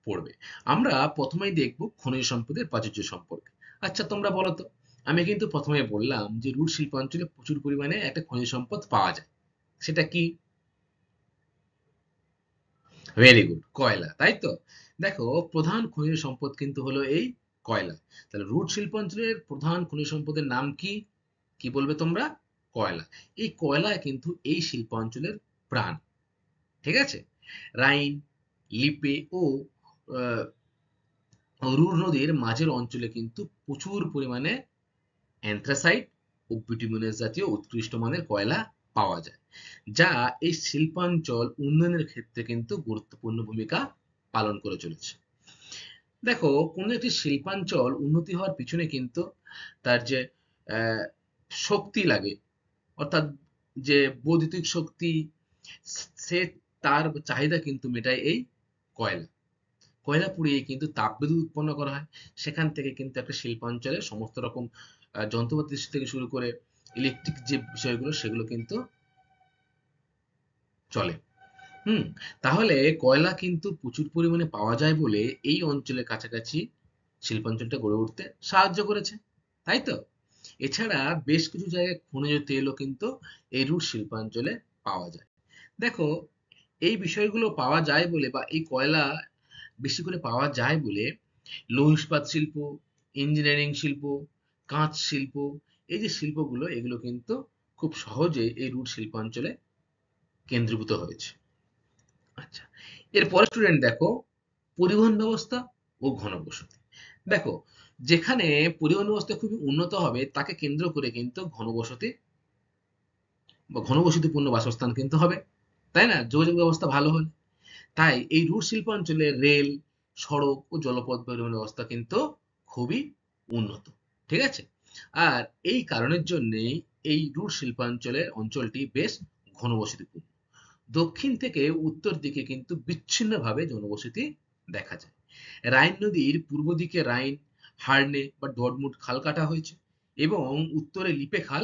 পড়বে। আমরা প্রথমেই দেখব খনিজ সম্পদের প্রাচুর্য সম্পর্কে। আচ্ছা তোমরা বলো তো, আমি কিন্তু প্রথমে বললাম যে রুট শিল্পাঞ্চলে প্রচুর পরিমাণে একটা খনিজ সম্পদ পাওয়া যায়, সেটা কি? ভেরি গুড, কয়লা, তাই তো? দেখো প্রধান খনিজ সম্পদ কিন্তু হলো এই কয়লা। তাহলে রুট শিল্পাঞ্চলের প্রধান খনিজ সম্পদের নাম কি? কি বলবে তোমরা? কয়লা। এই কয়লা কিন্তু এই শিল্পাঞ্চলের প্রাণ। ঠিক আছে? রাইন, লিপে ও রুর নদীর মাঝের অঞ্চলে কিন্তু প্রচুর পরিমাণে অ্যান্থ্রাসাইট ও বিটুমিনাস জাতীয় উৎকৃষ্ট মানের কয়লা পাওয়া যায়, যা এই শিল্পাঞ্চল উন্নয়নের ক্ষেত্রে কিন্তু গুরুত্বপূর্ণ ভূমিকা পালন করে চলেছে। দেখো কোনো একটি শিল্পাঞ্চল উন্নতি হওয়ার পিছনে কিন্তু তার যে আহ, শক্তি লাগে, অর্থাৎ যে বৈদ্যুতিক শক্তি, সে তার চাহিদা কিন্তু মেটায় এই কয়লা। কয়লা পুড়িয়ে কিন্তু তাপবিদ্যুৎ উৎপন্ন করা হয়। সেখান থেকে কিন্তু একটা শিল্পাঞ্চলে সমস্ত রকম যন্ত্রপাতি থেকে শুরু করে ইলেকট্রিক যে বিষয়গুলো সেগুলো কিন্তু চলে। হুম। তাহলে কয়লা কিন্তু প্রচুর পরিমাণে পাওয়া যায় বলে এই অঞ্চলের কাছাকাছি শিল্পাঞ্চলটা গড়ে উঠতে সাহায্য করেছে, তাই তো? এছাড়া বেশ কিছু জায়গায় খনিজ তেলও কিন্তু এই রুট শিল্পাঞ্চলে পাওয়া যায়। দেখো এই বিষয়গুলো পাওয়া যায় বলে বা এই কয়লা বেশি করে পাওয়া যায় বলে লৌহ ইস্পাত শিল্প, ইঞ্জিনিয়ারিং শিল্প, কাঁচ শিল্প, এই যে শিল্পগুলো এগুলো কিন্তু খুব সহজে এই রুট শিল্পাঞ্চলে কেন্দ্রীভূত হয়েছে। আচ্ছা, এরপরে স্টুডেন্ট দেখো পরিবহন ব্যবস্থা ও ঘনবসতি। দেখো যেখানে পরিবহন ব্যবস্থা খুবই উন্নত হবে তাকে কেন্দ্র করে কিন্তু ঘনবসতি বা ঘনবসতিপূর্ণ বাসস্থান কিন্তু হবে, তাই না? যোগাযোগ ব্যবস্থা ভালো হলে। তাই এই রুট শিল্পাঞ্চলে রেল, সড়ক ও জলপথ পরিবহন ব্যবস্থা কিন্তু খুবই উন্নত। ঠিক আছে? আর এই কারণের জন্যেই এই রুট শিল্পাঞ্চলের অঞ্চলটি বেশ ঘনবসতিপূর্ণ। দক্ষিণ থেকে উত্তর দিকে কিন্তু বিচ্ছিন্নভাবে জনবসতি দেখা যায়। রাইন নদীর পূর্ব দিকে রাইন, হার্নে বা ডর্টমুট খাল কাটা হয়েছে এবং উত্তরে লিপে খাল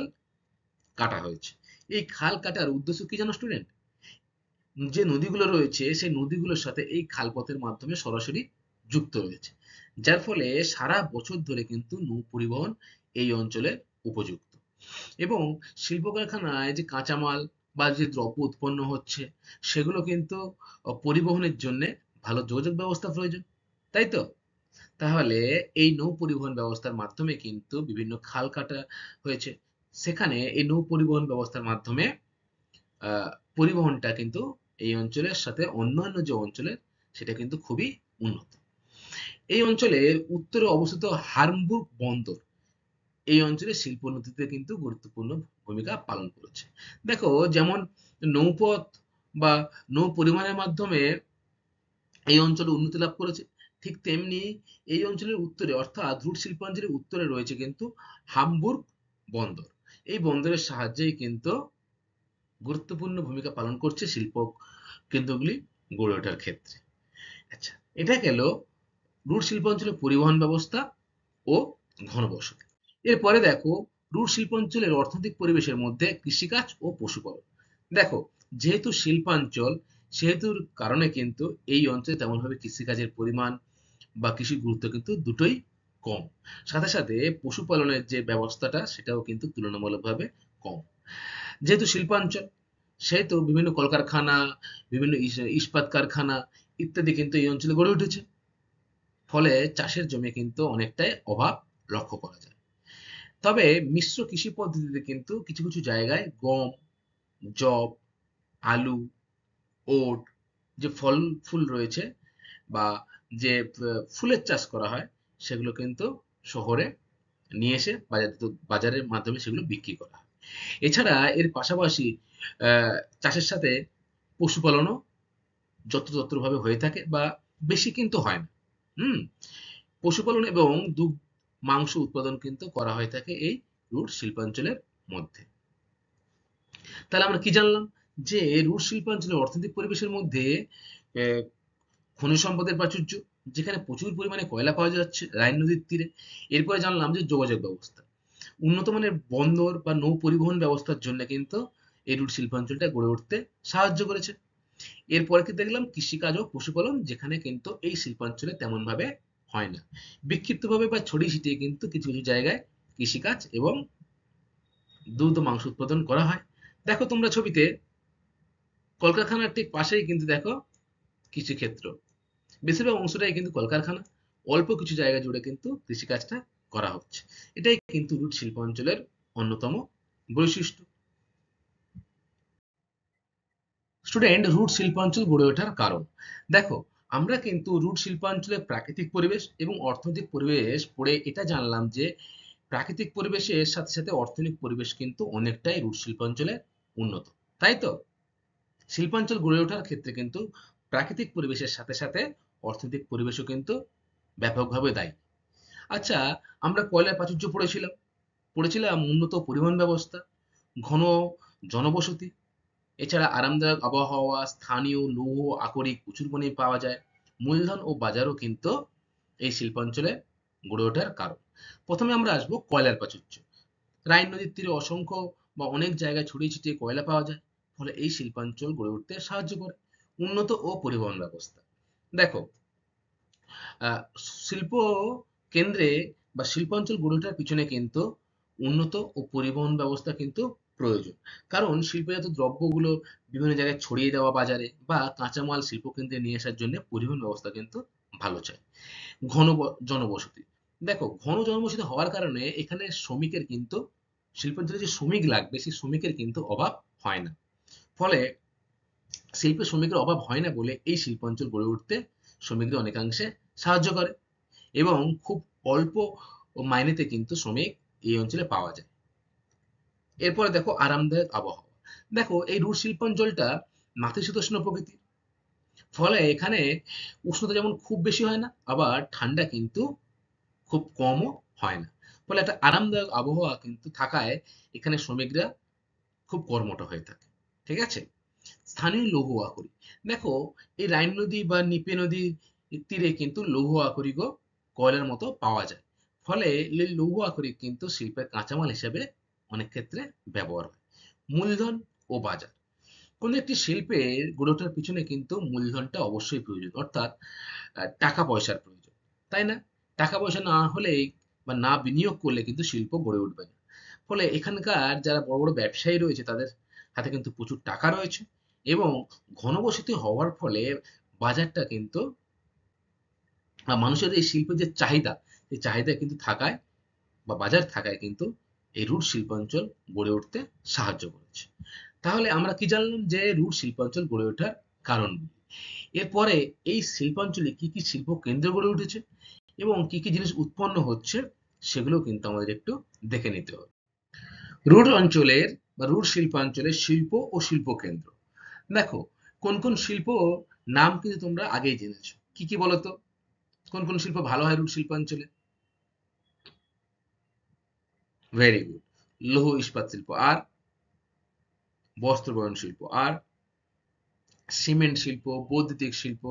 কাটা হয়েছে। এই খাল কাটার উদ্দেশ্য কি জানো স্টুডেন্ট? যে নদীগুলো রয়েছে সেই নদীগুলোর সাথে এই খালপথের মাধ্যমে সরাসরি যুক্ত রয়েছে, যার ফলে সারা বছর ধরে কিন্তু নৌ পরিবহন এই অঞ্চলে উপযুক্ত। এবং শিল্প কারখানায় যে কাঁচামাল বা যে দ্রব্য উৎপন্ন হচ্ছে সেগুলো কিন্তু পরিবহনের জন্য ভালো যোগাযোগ ব্যবস্থা প্রয়োজন, তাই তো? তাহলে এই নৌ পরিবহন ব্যবস্থার মাধ্যমে কিন্তু বিভিন্ন খাল কাটা হয়েছে, সেখানে এই নৌ পরিবহন ব্যবস্থার মাধ্যমে আহ, পরিবহনটা কিন্তু এই অঞ্চলের সাথে অন্যান্য যে অঞ্চলের সেটা কিন্তু খুবই উন্নত। এই অঞ্চলে উত্তরে অবস্থিত হার্মবুর্গ বন্দর এই অঞ্চলে শিল্পোন্নতিতে কিন্তু গুরুত্বপূর্ণ ভূমিকা পালন করেছে। দেখো যেমন নৌপথ বা নৌ পরিবহনের মাধ্যমে এই অঞ্চল উন্নতি লাভ করেছে, ঠিক তেমনি এই অঞ্চলের উত্তরে অর্থাৎ রুট শিল্পাঞ্চলের উত্তরে রয়েছে কিন্তু হামবুর্গ বন্দর। এই বন্দরের সাহায্যেই কিন্তু গুরুত্বপূর্ণ ভূমিকা পালন করছে শিল্প কেন্দ্রগুলি গড়ে ওঠার ক্ষেত্রে। আচ্ছা, এটা গেল রুট শিল্পাঞ্চলের পরিবহন ব্যবস্থা ও ঘনবসতি। এরপরে দেখো রুট শিল্পাঞ্চলের অর্থনৈতিক পরিবেশের মধ্যে কৃষিকাজ ও পশুপালন। দেখো যেহেতু শিল্পাঞ্চল সেহেতুর কারণে কিন্তু এই অঞ্চলে তেমনভাবে কৃষিকাজের পরিমাণ বা কৃষির গুরুত্ব কিন্তু দুটোই কম। সাথে সাথে পশুপালনের যে ব্যবস্থাটা সেটাও কিন্তু তুলনামূলকভাবে কম। যেহেতু শিল্পাঞ্চল সেহেতু বিভিন্ন কলকারখানা, বিভিন্ন ইস্পাত কারখানা ইত্যাদি কিন্তু এই অঞ্চলে গড়ে উঠেছে। ফলে চাষের জমি কিন্তু অনেকটাই অভাব লক্ষ্য করা যায়। তবে মিশ্র কৃষি পদ্ধতিতে কিন্তু কিছু কিছু জায়গায় গম, যব, আলু, ওট, যে ফল ফুল রয়েছে বা যে ফুলের চাষ করা হয় সেগুলো কিন্তু শহরে নিয়ে এসে বাজারের মাধ্যমে সেগুলো বিক্রি করা হয়। এছাড়া এর পাশাপাশি চাষের সাথে পশুপালনও যত্রতত্রভাবে হয়ে থাকে বা বেশি কিন্তু হয় না। হুম পশুপালন এবং দুগ্ধ মাংস উৎপাদন কিন্তু করা হয়ে থাকে এই রুট শিল্পাঞ্চলের মধ্যে। তাহলে আমরা কি জানলাম যে রুট শিল্পাঞ্চলের অর্থনৈতিক পরিবেশের মধ্যে আহ, খনিজ সম্পদের প্রাচুর্য, যেখানে প্রচুর পরিমাণে কয়লা পাওয়া যাচ্ছে রাইন নদীর তীরে। এরপরে জানলাম যে যোগাযোগ ব্যবস্থা, উন্নত মানের বন্দর বা নৌ পরিবহন ব্যবস্থার জন্য কিন্তু এই রুট শিল্পাঞ্চলটা গড়ে উঠতে সাহায্য করেছে। এরপরে কি দেখলাম কৃষিকাজ ও পশুপালন, যেখানে কিন্তু এই শিল্পাঞ্চলে তেমন ভাবে হয় না, বিক্ষিপ্তভাবে বা ছড়িয়ে ছিটিয়ে কিন্তু কিছু কিছু জায়গায় কৃষিকাজ এবং দুধ ও মাংস উৎপাদন করা হয়। দেখো তোমরা ছবিতে কলকারখানার ঠিক পাশেই কিন্তু দেখো কৃষিক্ষেত্র, বেশিরভাগ অংশটাই কিন্তু কলকারখানা, অল্প কিছু জায়গা জুড়ে কিন্তু কৃষিকাজটা করা হচ্ছে। এটাই কিন্তু রুট শিল্পাঞ্চলের অন্যতম বৈশিষ্ট্য। স্টুডেন্ট, রুট শিল্পাঞ্চল গড়ে ওঠার কারণ। দেখো, আমরা কিন্তু রুট শিল্পাঞ্চলের প্রাকৃতিক পরিবেশ এবং অর্থনৈতিক পরিবেশ পড়ে এটা জানলাম যে প্রাকৃতিক পরিবেশের সাথে সাথে অর্থনৈতিক পরিবেশ কিন্তু অনেকটাই রুট শিল্পাঞ্চলে উন্নত, তাই তো? শিল্পাঞ্চল গড়ে ওঠার ক্ষেত্রে কিন্তু প্রাকৃতিক পরিবেশের সাথে সাথে অর্থনৈতিক পরিবেশও কিন্তু ব্যাপকভাবে দায়ী। আচ্ছা, আমরা কয়লার প্রাচুর্য পড়েছিলাম উন্নত পরিবহন ব্যবস্থা, ঘন জনবসতি, এছাড়া আরামদায়ক আবহাওয়া, স্থানীয় লৌহ আকরিক প্রচুর পরিমাণে পাওয়া যায়, মূলধন ও বাজারও কিন্তু এই শিল্পাঞ্চলে গড়ে ওঠার কারণ। প্রথমে আমরা আসবো কয়লার প্রাচুর্য। রাইন নদীর তীরে অসংখ্য বা অনেক জায়গায় ছড়িয়ে ছিটিয়ে কয়লা পাওয়া যায়, ফলে এই শিল্পাঞ্চল গড়ে উঠতে সাহায্য করে। উন্নত ও পরিবহন ব্যবস্থা। দেখো, আহ, শিল্প কেন্দ্রে বা শিল্পাঞ্চল গড়ে ওঠার পিছনে কিন্তু উন্নত ও পরিবহন ব্যবস্থা কিন্তু প্রয়োজন। কারণ শিল্পজাত দ্রব্যগুলো বিভিন্ন জায়গায় ছড়িয়ে দেওয়া বাজারে বা কাঁচামাল শিল্প কেন্দ্রে নিয়ে আসার জন্য পরিবহন ব্যবস্থা কিন্তু ভালো চাই। জনবসতি। দেখো, ঘন জনবসতি হওয়ার কারণে এখানে শ্রমিকের কিন্তু শিল্পাঞ্চলে যে শ্রমিক লাগবে সেই শ্রমিকের কিন্তু অভাব হয় না। ফলে শিল্পে শ্রমিকের অভাব হয় না বলে এই শিল্পাঞ্চল গড়ে উঠতে শ্রমিকদের অনেকাংশে সাহায্য করে এবং খুব অল্প মাইনেতে কিন্তু শ্রমিক এই অঞ্চলে পাওয়া যায়। এরপরে দেখো আরামদায়ক আবহাওয়া। দেখো, এই রুট শিল্পাঞ্চলটা নাতিশীতোষ্ণ প্রকৃতির, ফলে এখানে উষ্ণতা যেমন খুব বেশি হয় না, আবার ঠান্ডা কিন্তু খুব কমও হয় না। ফলে একটা আরামদায়ক আবহাওয়া কিন্তু থাকায় এখানে শ্রমিকরা খুব কর্মঠ হয়ে থাকে। ঠিক আছে? স্থানীয় লৌহ আকরিক। দেখো, এই রাইন নদী বা নিপে নদীর তীরে কিন্তু লৌহ আকরিকও কয়লার মতো পাওয়া যায়। ফলে এই লৌহ আকরিক কিন্তু শিল্পের কাঁচামাল হিসেবে অনেক ক্ষেত্রে ব্যবহার হয়। মূলধন ও বাজার। কোনো একটি শিল্পের গড়ে ওঠার পিছনে কিন্তু মূলধনটা অবশ্যই প্রয়োজন, অর্থাৎ টাকা পয়সার প্রয়োজন, তাই না? টাকা পয়সা না হলে বা না বিনিয়োগ করলে কিন্তু শিল্প গড়ে উঠবে না। ফলে এখানকার যারা বড় বড় ব্যবসায়ী রয়েছে তাদের হাতে কিন্তু প্রচুর টাকা রয়েছে এবং ঘনবসতি হওয়ার ফলে বাজারটা কিন্তু মানুষের এই শিল্পের যে চাহিদা, এই চাহিদা কিন্তু থাকায় বা বাজার থাকায় কিন্তু এই রুট শিল্পাঞ্চল গড়ে উঠতে সাহায্য করেছে। তাহলে আমরা কি জানলাম যে রুট শিল্পাঞ্চল গড়ে ওঠার কারণগুলি। এরপরে এই শিল্পাঞ্চলে কি কি শিল্প কেন্দ্র গড়ে উঠেছে এবং কি কি জিনিস উৎপন্ন হচ্ছে সেগুলো কিন্তু আমাদের একটু দেখে নিতে হবে। রুট অঞ্চলের বা রুট শিল্পাঞ্চলের শিল্প ও শিল্প কেন্দ্র। দেখো, কোন কোন শিল্প নাম কিন্তু তোমরা আগেই জেনেছো। কি কি বলতো? কোন কোন শিল্প ভালো হয় রুট শিল্পাঞ্চলে? Very good. লৌহ ইস্পাত শিল্প, আর বস্ত্র বয়ন শিল্প, আর সিমেন্ট শিল্প, বৈদ্যুতিক শিল্প,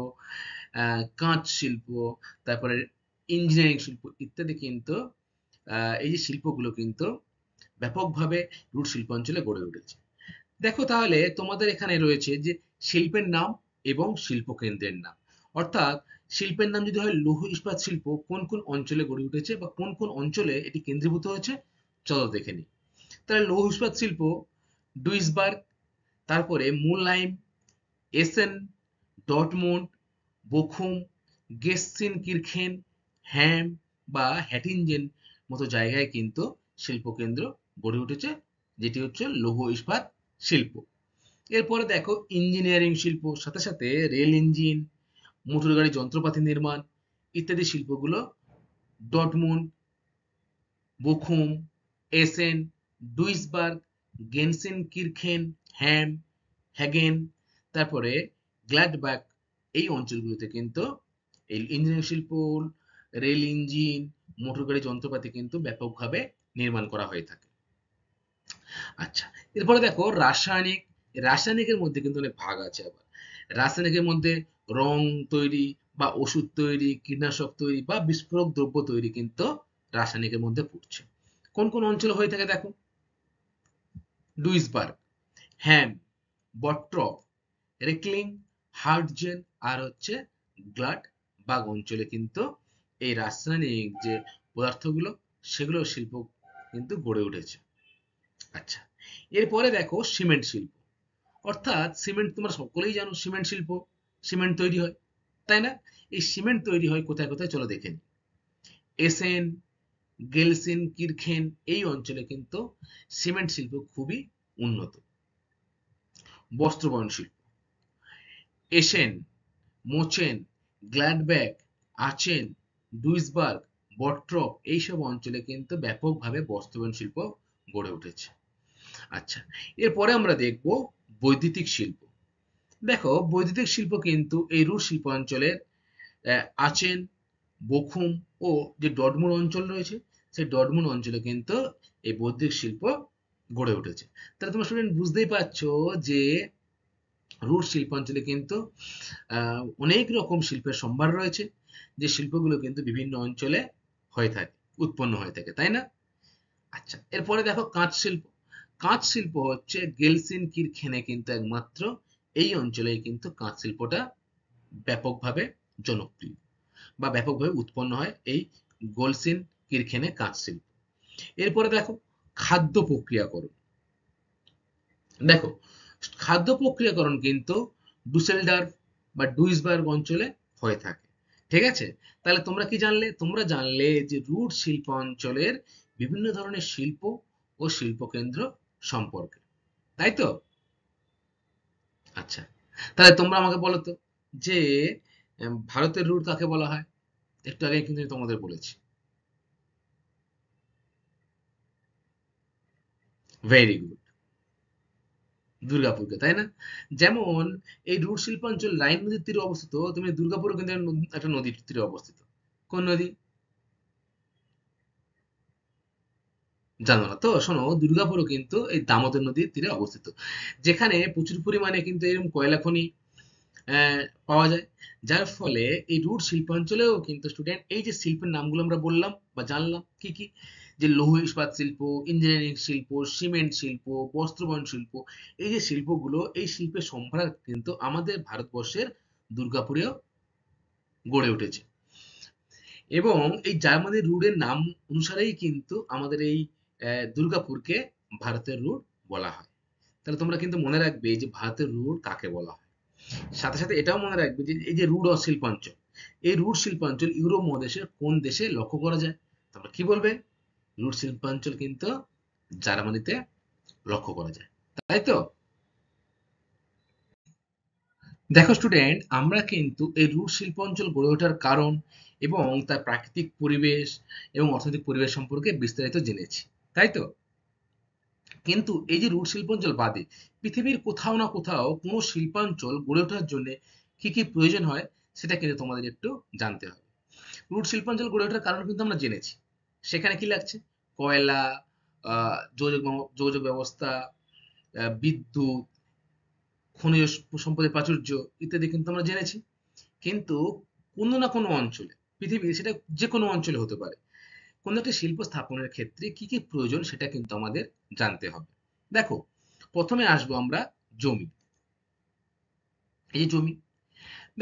কাঁচ শিল্প, তারপরে ইঞ্জিনিয়ারিং শিল্প ইত্যাদি কিন্তু এই যে শিল্পগুলো কিন্তু ব্যাপকভাবে রুট শিল্পাঞ্চলে গড়ে উঠেছে। দেখো, তাহলে তোমাদের এখানে রয়েছে যে শিল্পের নাম এবং শিল্পকেন্দ্রের নাম। অর্থাৎ শিল্পের নাম যদি হয় লৌহ ইস্পাত শিল্প, কোন কোন অঞ্চলে গড়ে উঠেছে বা কোন কোন অঞ্চলে এটি কেন্দ্রীভূত হয়েছে চলো দেখে নিই। তাহলে লৌহ ইস্পাত শিল্প ডুইসবার্গ, তারপরে মুনলাইম, এসেন, ডটমুন্ড, বোখুম, গেসিনকির্খেন, হ্যাম বা হ্যাটিনজেন মতো জায়গায় কিন্তু শিল্পকেন্দ্র গড়ে উঠেছে, যেটি হচ্ছে লৌহ ইস্পাত শিল্প। এরপরে দেখো ইঞ্জিনিয়ারিং শিল্প, সাথে সাথে রেল ইঞ্জিন, মোটর গাড়ি যন্ত্রপাতি নির্মাণ ইত্যাদি শিল্পগুলো ডটমুন্ড, বোখুম, এসেন, ডুইসবার্গ, গেনসেনকির্খেন, হ্যাম, হ্যাগেন, তারপরে গ্ল্যাডবাক এই অঞ্চলগুলোতে কিন্তু এই ইঞ্জিনিয়ারিং শিল্প, রেল ইঞ্জিন, মোটর গাড়ি যন্ত্রপাতি কিন্তু ব্যাপকভাবে নির্মাণ করা হয়ে থাকে। আচ্ছা, এরপরে দেখো রাসায়নিক। রাসায়নিকের মধ্যে কিন্তু অনেক ভাগ আছে আবার। রাসায়নিকের মধ্যে রং তৈরি বা ওষুধ তৈরি, কীটনাশক তৈরি বা বিস্ফোরক দ্রব্য তৈরি কিন্তু রাসায়নিকের মধ্যে পড়ছে। কোন কোন অঞ্চলে হয়ে থাকে দেখো? ডুইসবার্গ, হ্যাম, বট্রপ, রেকলিং, হার্টজেন আর হচ্ছে গ্লাড বাগ অঞ্চলে কিন্তু এই রাসায়নিক যে পদার্থগুলো সেগুলো শিল্প কিন্তু গড়ে উঠেছে। আচ্ছা, এরপরে দেখো সিমেন্ট শিল্প। অর্থাৎ সিমেন্ট, তোমরা সকলেই জানো সিমেন্ট শিল্প, সিমেন্ট তৈরি হয়, তাই না? এই সিমেন্ট তৈরি হয় কোথায় কোথায়, চলো দেখে নিই। এসেন, গেলসিন কিরখেন এই অঞ্চলে কিন্তু সিমেন্ট শিল্প খুবই উন্নত। বস্ত্রবয়ন শিল্প, এশেন, মোচেন, গ্ল্যাডব্যাক, আচেন, ডুইসবার্গ, বট্রপ এইসব অঞ্চলে কিন্তু ব্যাপকভাবে বস্ত্রবয়ন শিল্প গড়ে উঠেছে। আচ্ছা, এরপরে আমরা দেখব বৈদ্যুতিক শিল্প। দেখো বৈদ্যুতিক শিল্প কিন্তু এই রুশ শিল্পাঞ্চলের আচেন, বোখুম ও যে ডটমুন অঞ্চল রয়েছে সেই ডটমুন অঞ্চলে কিন্তু এই বৈদ্যুতিক শিল্প গড়ে উঠেছে। তাহলে তোমরা স্টুডেন্ট বুঝতেই পারছো যে রুশ শিল্পাঞ্চলে কিন্তু অনেক রকম শিল্পের সম্ভার রয়েছে, যে শিল্পগুলো কিন্তু বিভিন্ন অঞ্চলে হয়ে থাকে, উৎপন্ন হয়ে থাকে, তাই না? আচ্ছা, এরপরে দেখো কাঁচ শিল্প। কাঁচ শিল্প হচ্ছে গেলসিন কিরখেনে কিন্তু একমাত্র এই অঞ্চলেই কিন্তু কাঁচ শিল্পটা ব্যাপকভাবে জনপ্রিয় বা ব্যাপকভাবে উৎপন্ন হয় এই গোলসিন কিরখেনে কাঁচ শিল্প। এরপরে দেখো খাদ্য প্রক্রিয়াকরণ। দেখো খাদ্য প্রক্রিয়াকরণ কিন্তু ডুসেলডার্ফ বা ডুইসবার্গ অঞ্চলে হয়ে থাকে। ঠিক আছে, তাহলে তোমরা কি জানলে? তোমরা জানলে যে রুট শিল্প অঞ্চলের বিভিন্ন ধরনের শিল্প ও শিল্পকেন্দ্র সম্পর্কে, তাই তো? আচ্ছা, তাহলে তোমরা আমাকে বলো তো যে ভারতের রুট কাকে বলা হয়? একটু আগে কিন্তু আমি তোমাদের বলেছি। ভেরি গুড, দুর্গাপুরকে, তাই না? যেমন এই রুট শিল্পাঞ্চল রাইন নদীর তীরে অবস্থিত, তুমি দুর্গাপুরও কিন্তু একটা নদীর তীরে অবস্থিত। কোন নদী জানো না তো? শোনো, দুর্গাপুরও কিন্তু এই দামোদর নদীর তীরে অবস্থিত, যেখানে প্রচুর পরিমাণে কিন্তু এরকম কয়লা খনি আহ, পাওয়া যায়। যার ফলে এই রুট শিল্পাঞ্চলেও কিন্তু স্টুডেন্ট এই যে শিল্পের নামগুলো আমরা বললাম বা জানলাম কি কি, যে লৌহ ইস্পাত শিল্প, ইঞ্জিনিয়ারিং শিল্প, সিমেন্ট শিল্প, বস্ত্রবয়ন শিল্প, এই যে শিল্পগুলো, এই শিল্পের সম্ভার কিন্তু আমাদের ভারতবর্ষের দুর্গাপুরেও গড়ে উঠেছে। এবং এই জার্মানির রুটের নাম অনুসারেই কিন্তু আমাদের এই দুর্গাপুরকে ভারতের রুট বলা হয়। তাহলে তোমরা কিন্তু মনে রাখবে যে ভারতের রুট কাকে বলা হয়। সাথে সাথে এটাও মনে রাখবে যে এই যে রুট শিল্পাঞ্চল, এই রুট শিল্পাঞ্চল ইউরোপ মহাদেশের কোন দেশে লক্ষ্য করা যায়? তোমরা কি বলবে? রুট শিল্পাঞ্চল কিন্তু জার্মানিতে লক্ষ্য করা যায়, তাই তো? দেখো স্টুডেন্ট, আমরা কিন্তু এই রুট শিল্পাঞ্চল গড়ে ওঠার কারণ এবং তার প্রাকৃতিক পরিবেশ এবং অর্থনৈতিক পরিবেশ সম্পর্কে বিস্তারিত জেনেছি, তাই তো? কিন্তু এই যে রুট শিল্পাঞ্চল বাদে পৃথিবীর কোথাও না কোথাও কোনো শিল্পাঞ্চল গড়ে ওঠার জন্য কি কি প্রয়োজন হয় সেটা কিন্তু তোমাদের একটু জানতে হবে। রুট শিল্পাঞ্চল গড়ে ওঠার কারণ কিন্তু আমরা জেনেছি। সেখানে কি লাগছে? কয়লা, যোগাযোগ ব্যবস্থা, বিদ্যুৎ, খনিজ সম্পদের প্রাচুর্য ইত্যাদি কিন্তু আমরা জেনেছি। কিন্তু কোনো না কোনো অঞ্চলে, পৃথিবীর সেটা যে কোনো অঞ্চলে হতে পারে, কোনো একটা শিল্প স্থাপনের ক্ষেত্রে কি কি প্রয়োজন সেটা কিন্তু আমাদের জানতে হবে। দেখো, প্রথমে আসবো আমরা জমি। এই যে জমি,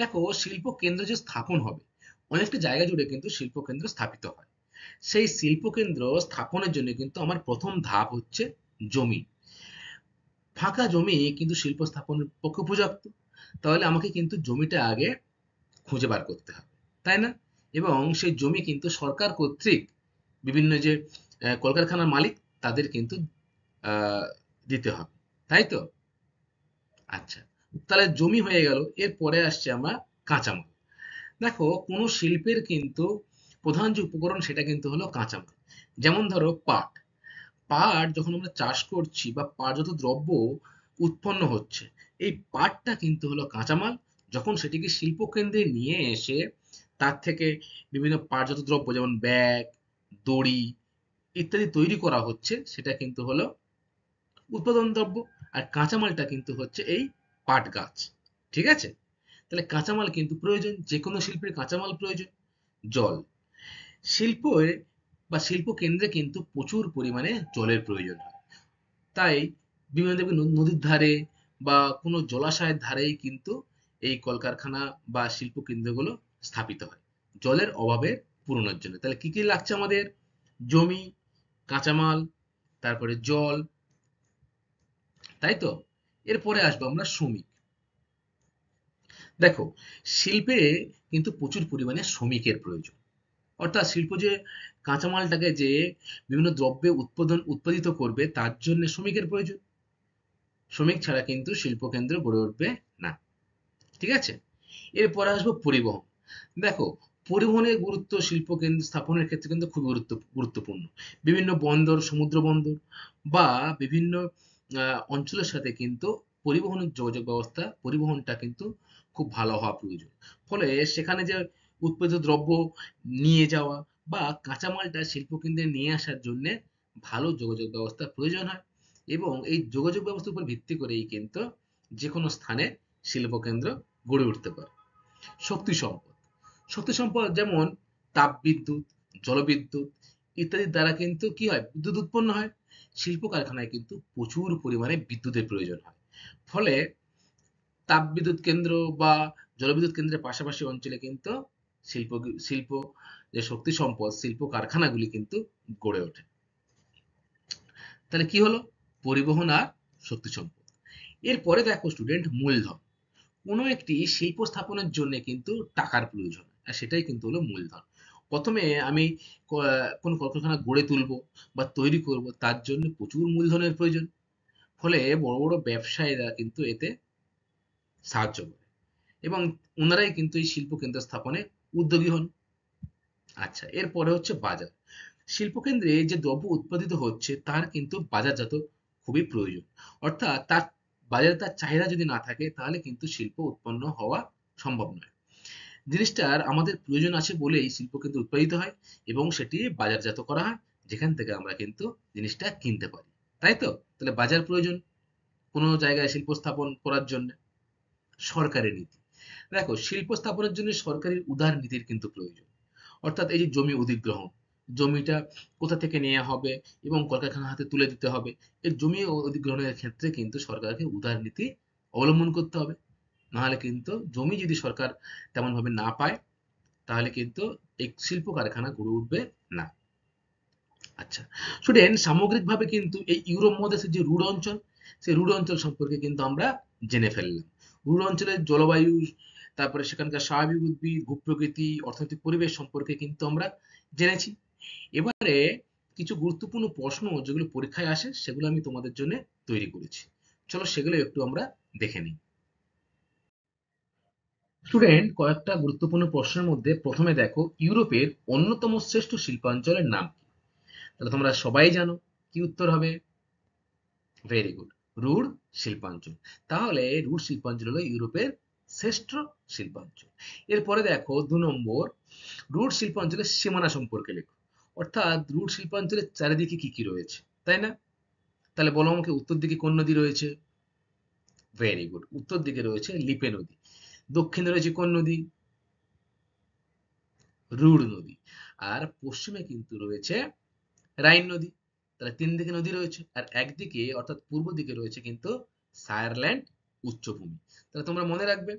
দেখো শিল্প কেন্দ্র যে স্থাপন হবে, অনেকটা জায়গা জুড়ে কিন্তু শিল্প কেন্দ্র স্থাপিত হয়। সেই শিল্প কেন্দ্র স্থাপনের জন্য কিন্তু আমার প্রথম ধাপ হচ্ছে জমি। ফাঁকা জমি কিন্তু শিল্প স্থাপনের পক্ষে উপযুক্ত। তাহলে আমাকে কিন্তু জমিটা আগে খুঁজে বার করতে হবে, তাই না? এবং সেই জমি কিন্তু সরকার কর্তৃক বিভিন্ন যে কলকারখানার মালিক তাদের কিন্তু আহ, দিতে হবে, তাই তো? আচ্ছা, তাহলে জমি হয়ে গেল। এরপরে আসছে আমরা কাঁচামাল। দেখো কোনো শিল্পের কিন্তু প্রধান যে উপকরণ সেটা কিন্তু হলো কাঁচামাল। যেমন ধরো পাট। পাট যখন আমরা চাষ করছি বা পাট যত দ্রব্য উৎপন্ন হচ্ছে, এই পাটটা কিন্তু হলো কাঁচামাল, যখন সেটিকে শিল্প কেন্দ্রে নিয়ে এসে তার থেকে বিভিন্ন পাটজাত দ্রব্য যেমন ব্যাগ, দড়ি ইত্যাদি তৈরি করা হচ্ছে, সেটা কিন্তু হলো উৎপাদন দ্রব্য। আর কাঁচামালটা কিন্তু হচ্ছে এই পাট গাছ। ঠিক আছে? তাহলে কাঁচামাল কিন্তু প্রয়োজন, যে কোনো শিল্পের কাঁচামাল প্রয়োজন। জল, শিল্পে বা শিল্প কেন্দ্রে কিন্তু প্রচুর পরিমাণে জলের প্রয়োজন হয়। তাই বিভিন্ন দেখবেন নদীর ধারে বা কোনো জলাশয়ের ধারেই কিন্তু এই কলকারখানা বা শিল্প কেন্দ্রগুলো স্থাপিত হয় জলের অভাবে পূরণের জন্য। তাহলে কি কি লাগছে আমাদের? জমি, কাঁচামাল, তারপরে জল, তাই তো? এরপরে আসবো আমরা শ্রমিক। দেখো, শিল্পে কিন্তু প্রচুর পরিমাণে শ্রমিকের প্রয়োজন। অর্থাৎ শিল্প যে কাঁচামালটাকে যে বিভিন্ন দ্রব্যে উৎপাদিত করবে, তার জন্য শ্রমিকের প্রয়োজন। শ্রমিক ছাড়া কিন্তু শিল্পকেন্দ্র গড়ে উঠবে না। ঠিক আছে? এরপরে আসবো পরিবহন। দেখো, পরিবহনের গুরুত্ব শিল্পকেন্দ্র স্থাপনের ক্ষেত্রে কিন্তু খুব গুরুত্বপূর্ণ। বিভিন্ন বন্দর, সমুদ্র বন্দর বা বিভিন্ন অঞ্চলের সাথে কিন্তু পরিবহনের যোগাযোগ ব্যবস্থা, পরিবহনটা কিন্তু খুব ভালো হওয়া প্রয়োজন। ফলে সেখানে যে উৎপাদিত দ্রব্য নিয়ে যাওয়া বা কাঁচামালটা শিল্পকেন্দ্রে নিয়ে আসার জন্য ভালো যোগাযোগ ব্যবস্থার প্রয়োজন হয়। এবং এই যোগাযোগ ব্যবস্থার উপর ভিত্তি করেই কিন্তু যে কোনো স্থানে শিল্পকেন্দ্র গড়ে উঠতে পারে। শক্তি সম্পদ, শক্তি সম্পদ যেমন তাপবিদ্যুৎ, জলবিদ্যুৎ ইত্যাদির দ্বারা কিন্তু কি হয়? বিদ্যুৎ উৎপন্ন হয়। শিল্প কারখানায় কিন্তু প্রচুর পরিমাণে বিদ্যুতের প্রয়োজন হয়। ফলে তাপবিদ্যুৎ কেন্দ্র বা জলবিদ্যুৎ কেন্দ্রের পাশাপাশি অঞ্চলে কিন্তু শিল্প শিল্প যে শক্তি সম্পদ, শিল্প কারখানাগুলি কিন্তু গড়ে ওঠে। তাহলে কি হলো? পরিবহন আর শক্তি সম্পদ। এরপরে দেখো স্টুডেন্ট, মূলধন। কোনো একটি শিল্প স্থাপনের জন্য কিন্তু টাকার প্রয়োজন, আর সেটাই কিন্তু হলো মূলধন। প্রথমে আমি কোনো কলকারখানা গড়ে তুলবো বা তৈরি করব, তার জন্য প্রচুর মূলধনের প্রয়োজন। ফলে বড় বড় ব্যবসায়ীরা কিন্তু এতে সাহায্য করে এবং ওনারাই কিন্তু এই শিল্প কেন্দ্র স্থাপনে উদ্যোগী হন। আচ্ছা, এরপরে হচ্ছে বাজার। শিল্পকেন্দ্রে যে দ্রব্য উৎপাদিত হচ্ছে তার কিন্তু বাজারজাত খুবই প্রয়োজন। অর্থাৎ তার বাজারে তার চাহিদা যদি না থাকে, তাহলে কিন্তু শিল্প উৎপন্ন হওয়া সম্ভব নয়। জিনিসটার আমাদের প্রয়োজন আছে বলেই শিল্প কিন্তু উৎপাদিত হয় এবং সেটি বাজারজাত করা হয়, যেখান থেকে আমরা কিন্তু জিনিসটা কিনতে পারি। তাই তো? তাহলে বাজার প্রয়োজন কোনো জায়গায় শিল্প স্থাপন করার জন্য। সরকারি নীতি। দেখো, শিল্প স্থাপনের জন্য সরকারি উদার নীতির কিন্তু প্রয়োজন। অর্থাৎ এই যে জমি অধিগ্রহণ, জমিটা কোথা থেকে নেওয়া হবে এবং কলকারখানার হাতে তুলে দিতে হবে। এই জমি অধিগ্রহণের ক্ষেত্রে কিন্তু সরকারকে উদার নীতি অবলম্বন করতে হবে। নাহলে কিন্তু জমি যদি সরকার তেমনভাবে না পায়, তাহলে কিন্তু এই শিল্প কারখানা গড়ে উঠবে না। আচ্ছা স্টুডেন্ট, সামগ্রিকভাবে কিন্তু এই ইউরোপ মহাদেশের যে রুড় অঞ্চল, সেই রুড় অঞ্চল সম্পর্কে কিন্তু আমরা জেনে ফেললাম। রুড় অঞ্চলের জলবায়ু, তারপরে সেখানকার স্বাভাবিক উদ্ভিদ, ভূপ্রকৃতি, অর্থনৈতিক পরিবেশ সম্পর্কে কিন্তু আমরা জেনেছি। এবারে কিছু গুরুত্বপূর্ণ প্রশ্ন যেগুলো পরীক্ষায় আসে, সেগুলো আমি তোমাদের জন্য তৈরি করেছি। চলো সেগুলো একটু আমরা দেখে নিই। স্টুডেন্ট, কয়েকটা গুরুত্বপূর্ণ প্রশ্নের মধ্যে প্রথমে দেখো, ইউরোপের অন্যতম শ্রেষ্ঠ শিল্পাঞ্চলের নাম কি? তাহলে তোমরা সবাই জানো, কি উত্তর হবে? ভেরি গুড, রুড় শিল্পাঞ্চল। তাহলে রুড় শিল্পাঞ্চল হলো ইউরোপের শ্রেষ্ঠ শিল্পাঞ্চল। এরপরে দেখো 2 নম্বর, রুড় শিল্পাঞ্চলের সীমানা সম্পর্কে লেখো। অর্থাৎ রুড় শিল্পাঞ্চলের চারিদিকে কি কি রয়েছে, তাই না? তাহলে বলো আমাকে, উত্তর দিকে কোন নদী রয়েছে? ভেরি গুড, উত্তর দিকে রয়েছে লিপে নদী। দক্ষিণে রয়েছে কোন নদী? রুড় নদী। আর পশ্চিমে কিন্তু রয়েছে রাইন নদী। তাহলে 3 দিকে নদী রয়েছে, আর একদিকে অর্থাৎ পূর্ব দিকে রয়েছে কিন্তু সায়ারল্যান্ড উচ্চভূমি। তাহলে তোমরা মনে রাখবে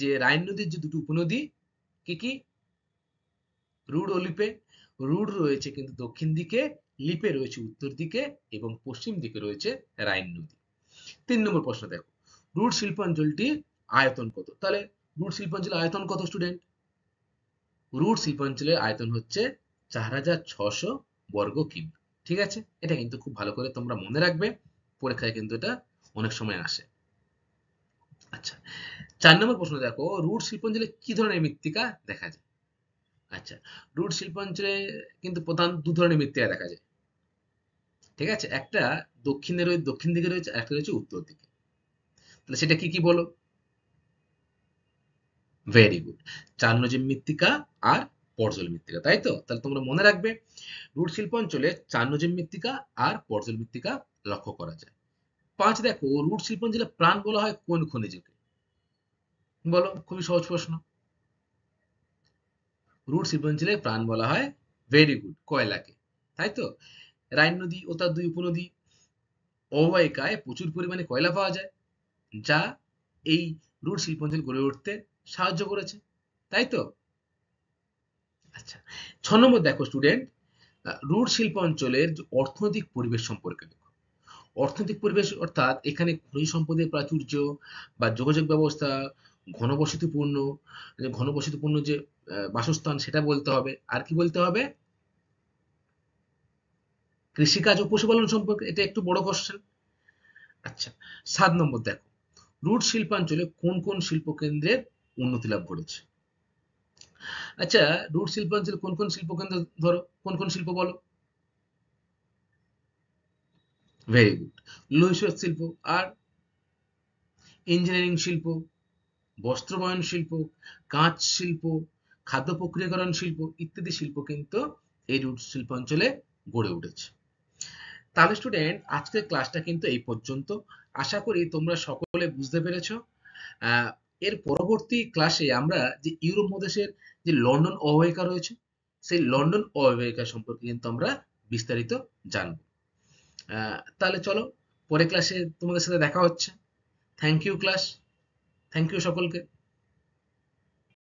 যে রাইন নদীর যে দুটো উপনদী, কি কি? রুড় ও লিপে। রুড় রয়েছে কিন্তু দক্ষিণ দিকে, লিপে রয়েছে উত্তর দিকে এবং পশ্চিম দিকে রয়েছে রাইন নদী। 3 নম্বর প্রশ্ন দেখো, রুড় শিল্পাঞ্চলটির আয়তন কত? তাহলে রুড় শিল্পাঞ্চলের আয়তন কত স্টুডেন্ট? রুড় শিল্পাঞ্চলের আয়তন হচ্ছে 4,600 বর্গ কিমি। ঠিক আছে? এটা কিন্তু খুব ভালো করে তোমরা মনে রাখবে, পরীক্ষায় কিন্তু এটা অনেক সময় আসে। আচ্ছা, 4 নম্বর প্রশ্ন দেখো, রুড় শিল্পাঞ্চলে কি ধরনের মৃত্তিকা দেখা যায়? আচ্ছা, রুড় শিল্পাঞ্চলে কিন্তু প্রধান 2 ধরনের মৃত্তিকা দেখা যায়। ঠিক আছে? একটা দক্ষিণ দিকে রয়েছে, একটা রয়েছে উত্তর দিকে। তাহলে সেটা কি কি বলো? Very good. চারনজিম মৃত্তিকা আর পর্জল মৃত্তিকা, তাই তো? তাহলে তোমরা মনে রাখবে রুট শিল্প অঞ্চলে চারনজিম মৃত্তিকা আর পর্জল মৃত্তিকা লক্ষ্য করা যায়। 5 দেখো, রুট শিল্প অঞ্চলে প্রাণ বলা হয় কোন খনিজকে? বলো, খুবই সহজ প্রশ্ন। রুট শিল্পাঞ্চলে প্রাণ বলা হয়, ভেরি গুড, কয়লাকে, তাই তো? রাইন নদী ও তার দুই উপনদী অববাহিকায় প্রচুর পরিমাণে কয়লা পাওয়া যায়, যা এই রুট শিল্পাঞ্চল গড়ে উঠতে সাহায্য করেছে, তাই তো? আচ্ছা, 6 নম্বর দেখো স্টুডেন্ট, রুট শিল্প অঞ্চলের যে অর্থনৈতিক পরিবেশ সম্পর্কে দেখো। অর্থনৈতিক পরিবেশ অর্থাৎ এখানে খনিজ সম্পদের প্রাচুর্য বা যোগাযোগ ব্যবস্থা, ঘনবসতিপূর্ণ ঘনবসতিপূর্ণ যে বাসস্থান, সেটা বলতে হবে। আর কি বলতে হবে? কৃষিকাজ ও পশুপালন সম্পর্কে, এটা একটু বড় কোশ্চেন। আচ্ছা, 7 নম্বর দেখো, রুট শিল্পাঞ্চলে কোন কোন শিল্পকেন্দ্রের উন্নতি লাভ করেছে? আচ্ছা, রুট শিল্পাঞ্চলে কোন কোন শিল্পকেন্দ্র, ধরো কোন কোন শিল্প বলো? ভেরি গুড, লৌহ ইস্পাত শিল্প, আর ইঞ্জিনিয়ারিং শিল্প, বস্ত্রবয়ন শিল্প, কাঁচ শিল্প, খাদ্য প্রক্রিয়াকরণ শিল্প ইত্যাদি শিল্প কিন্তু এই রুট শিল্পাঞ্চলে গড়ে উঠেছে। তাহলে স্টুডেন্ট, আজকের ক্লাসটা কিন্তু এই পর্যন্ত। আশা করি তোমরা সকলে বুঝতে পেরেছো। আহ, এর পরবর্তী ক্লাসে আমরা যে ইউরোপ মহাদেশের যে লন্ডন অববাহিকা রয়েছে, সেই লন্ডন অববাহিকা সম্পর্কে কিন্তু আমরা বিস্তারিত জানবো। তাহলে চলো, পরে ক্লাসে তোমাদের সাথে দেখা হচ্ছে। Thank you class, thank you সকলকে।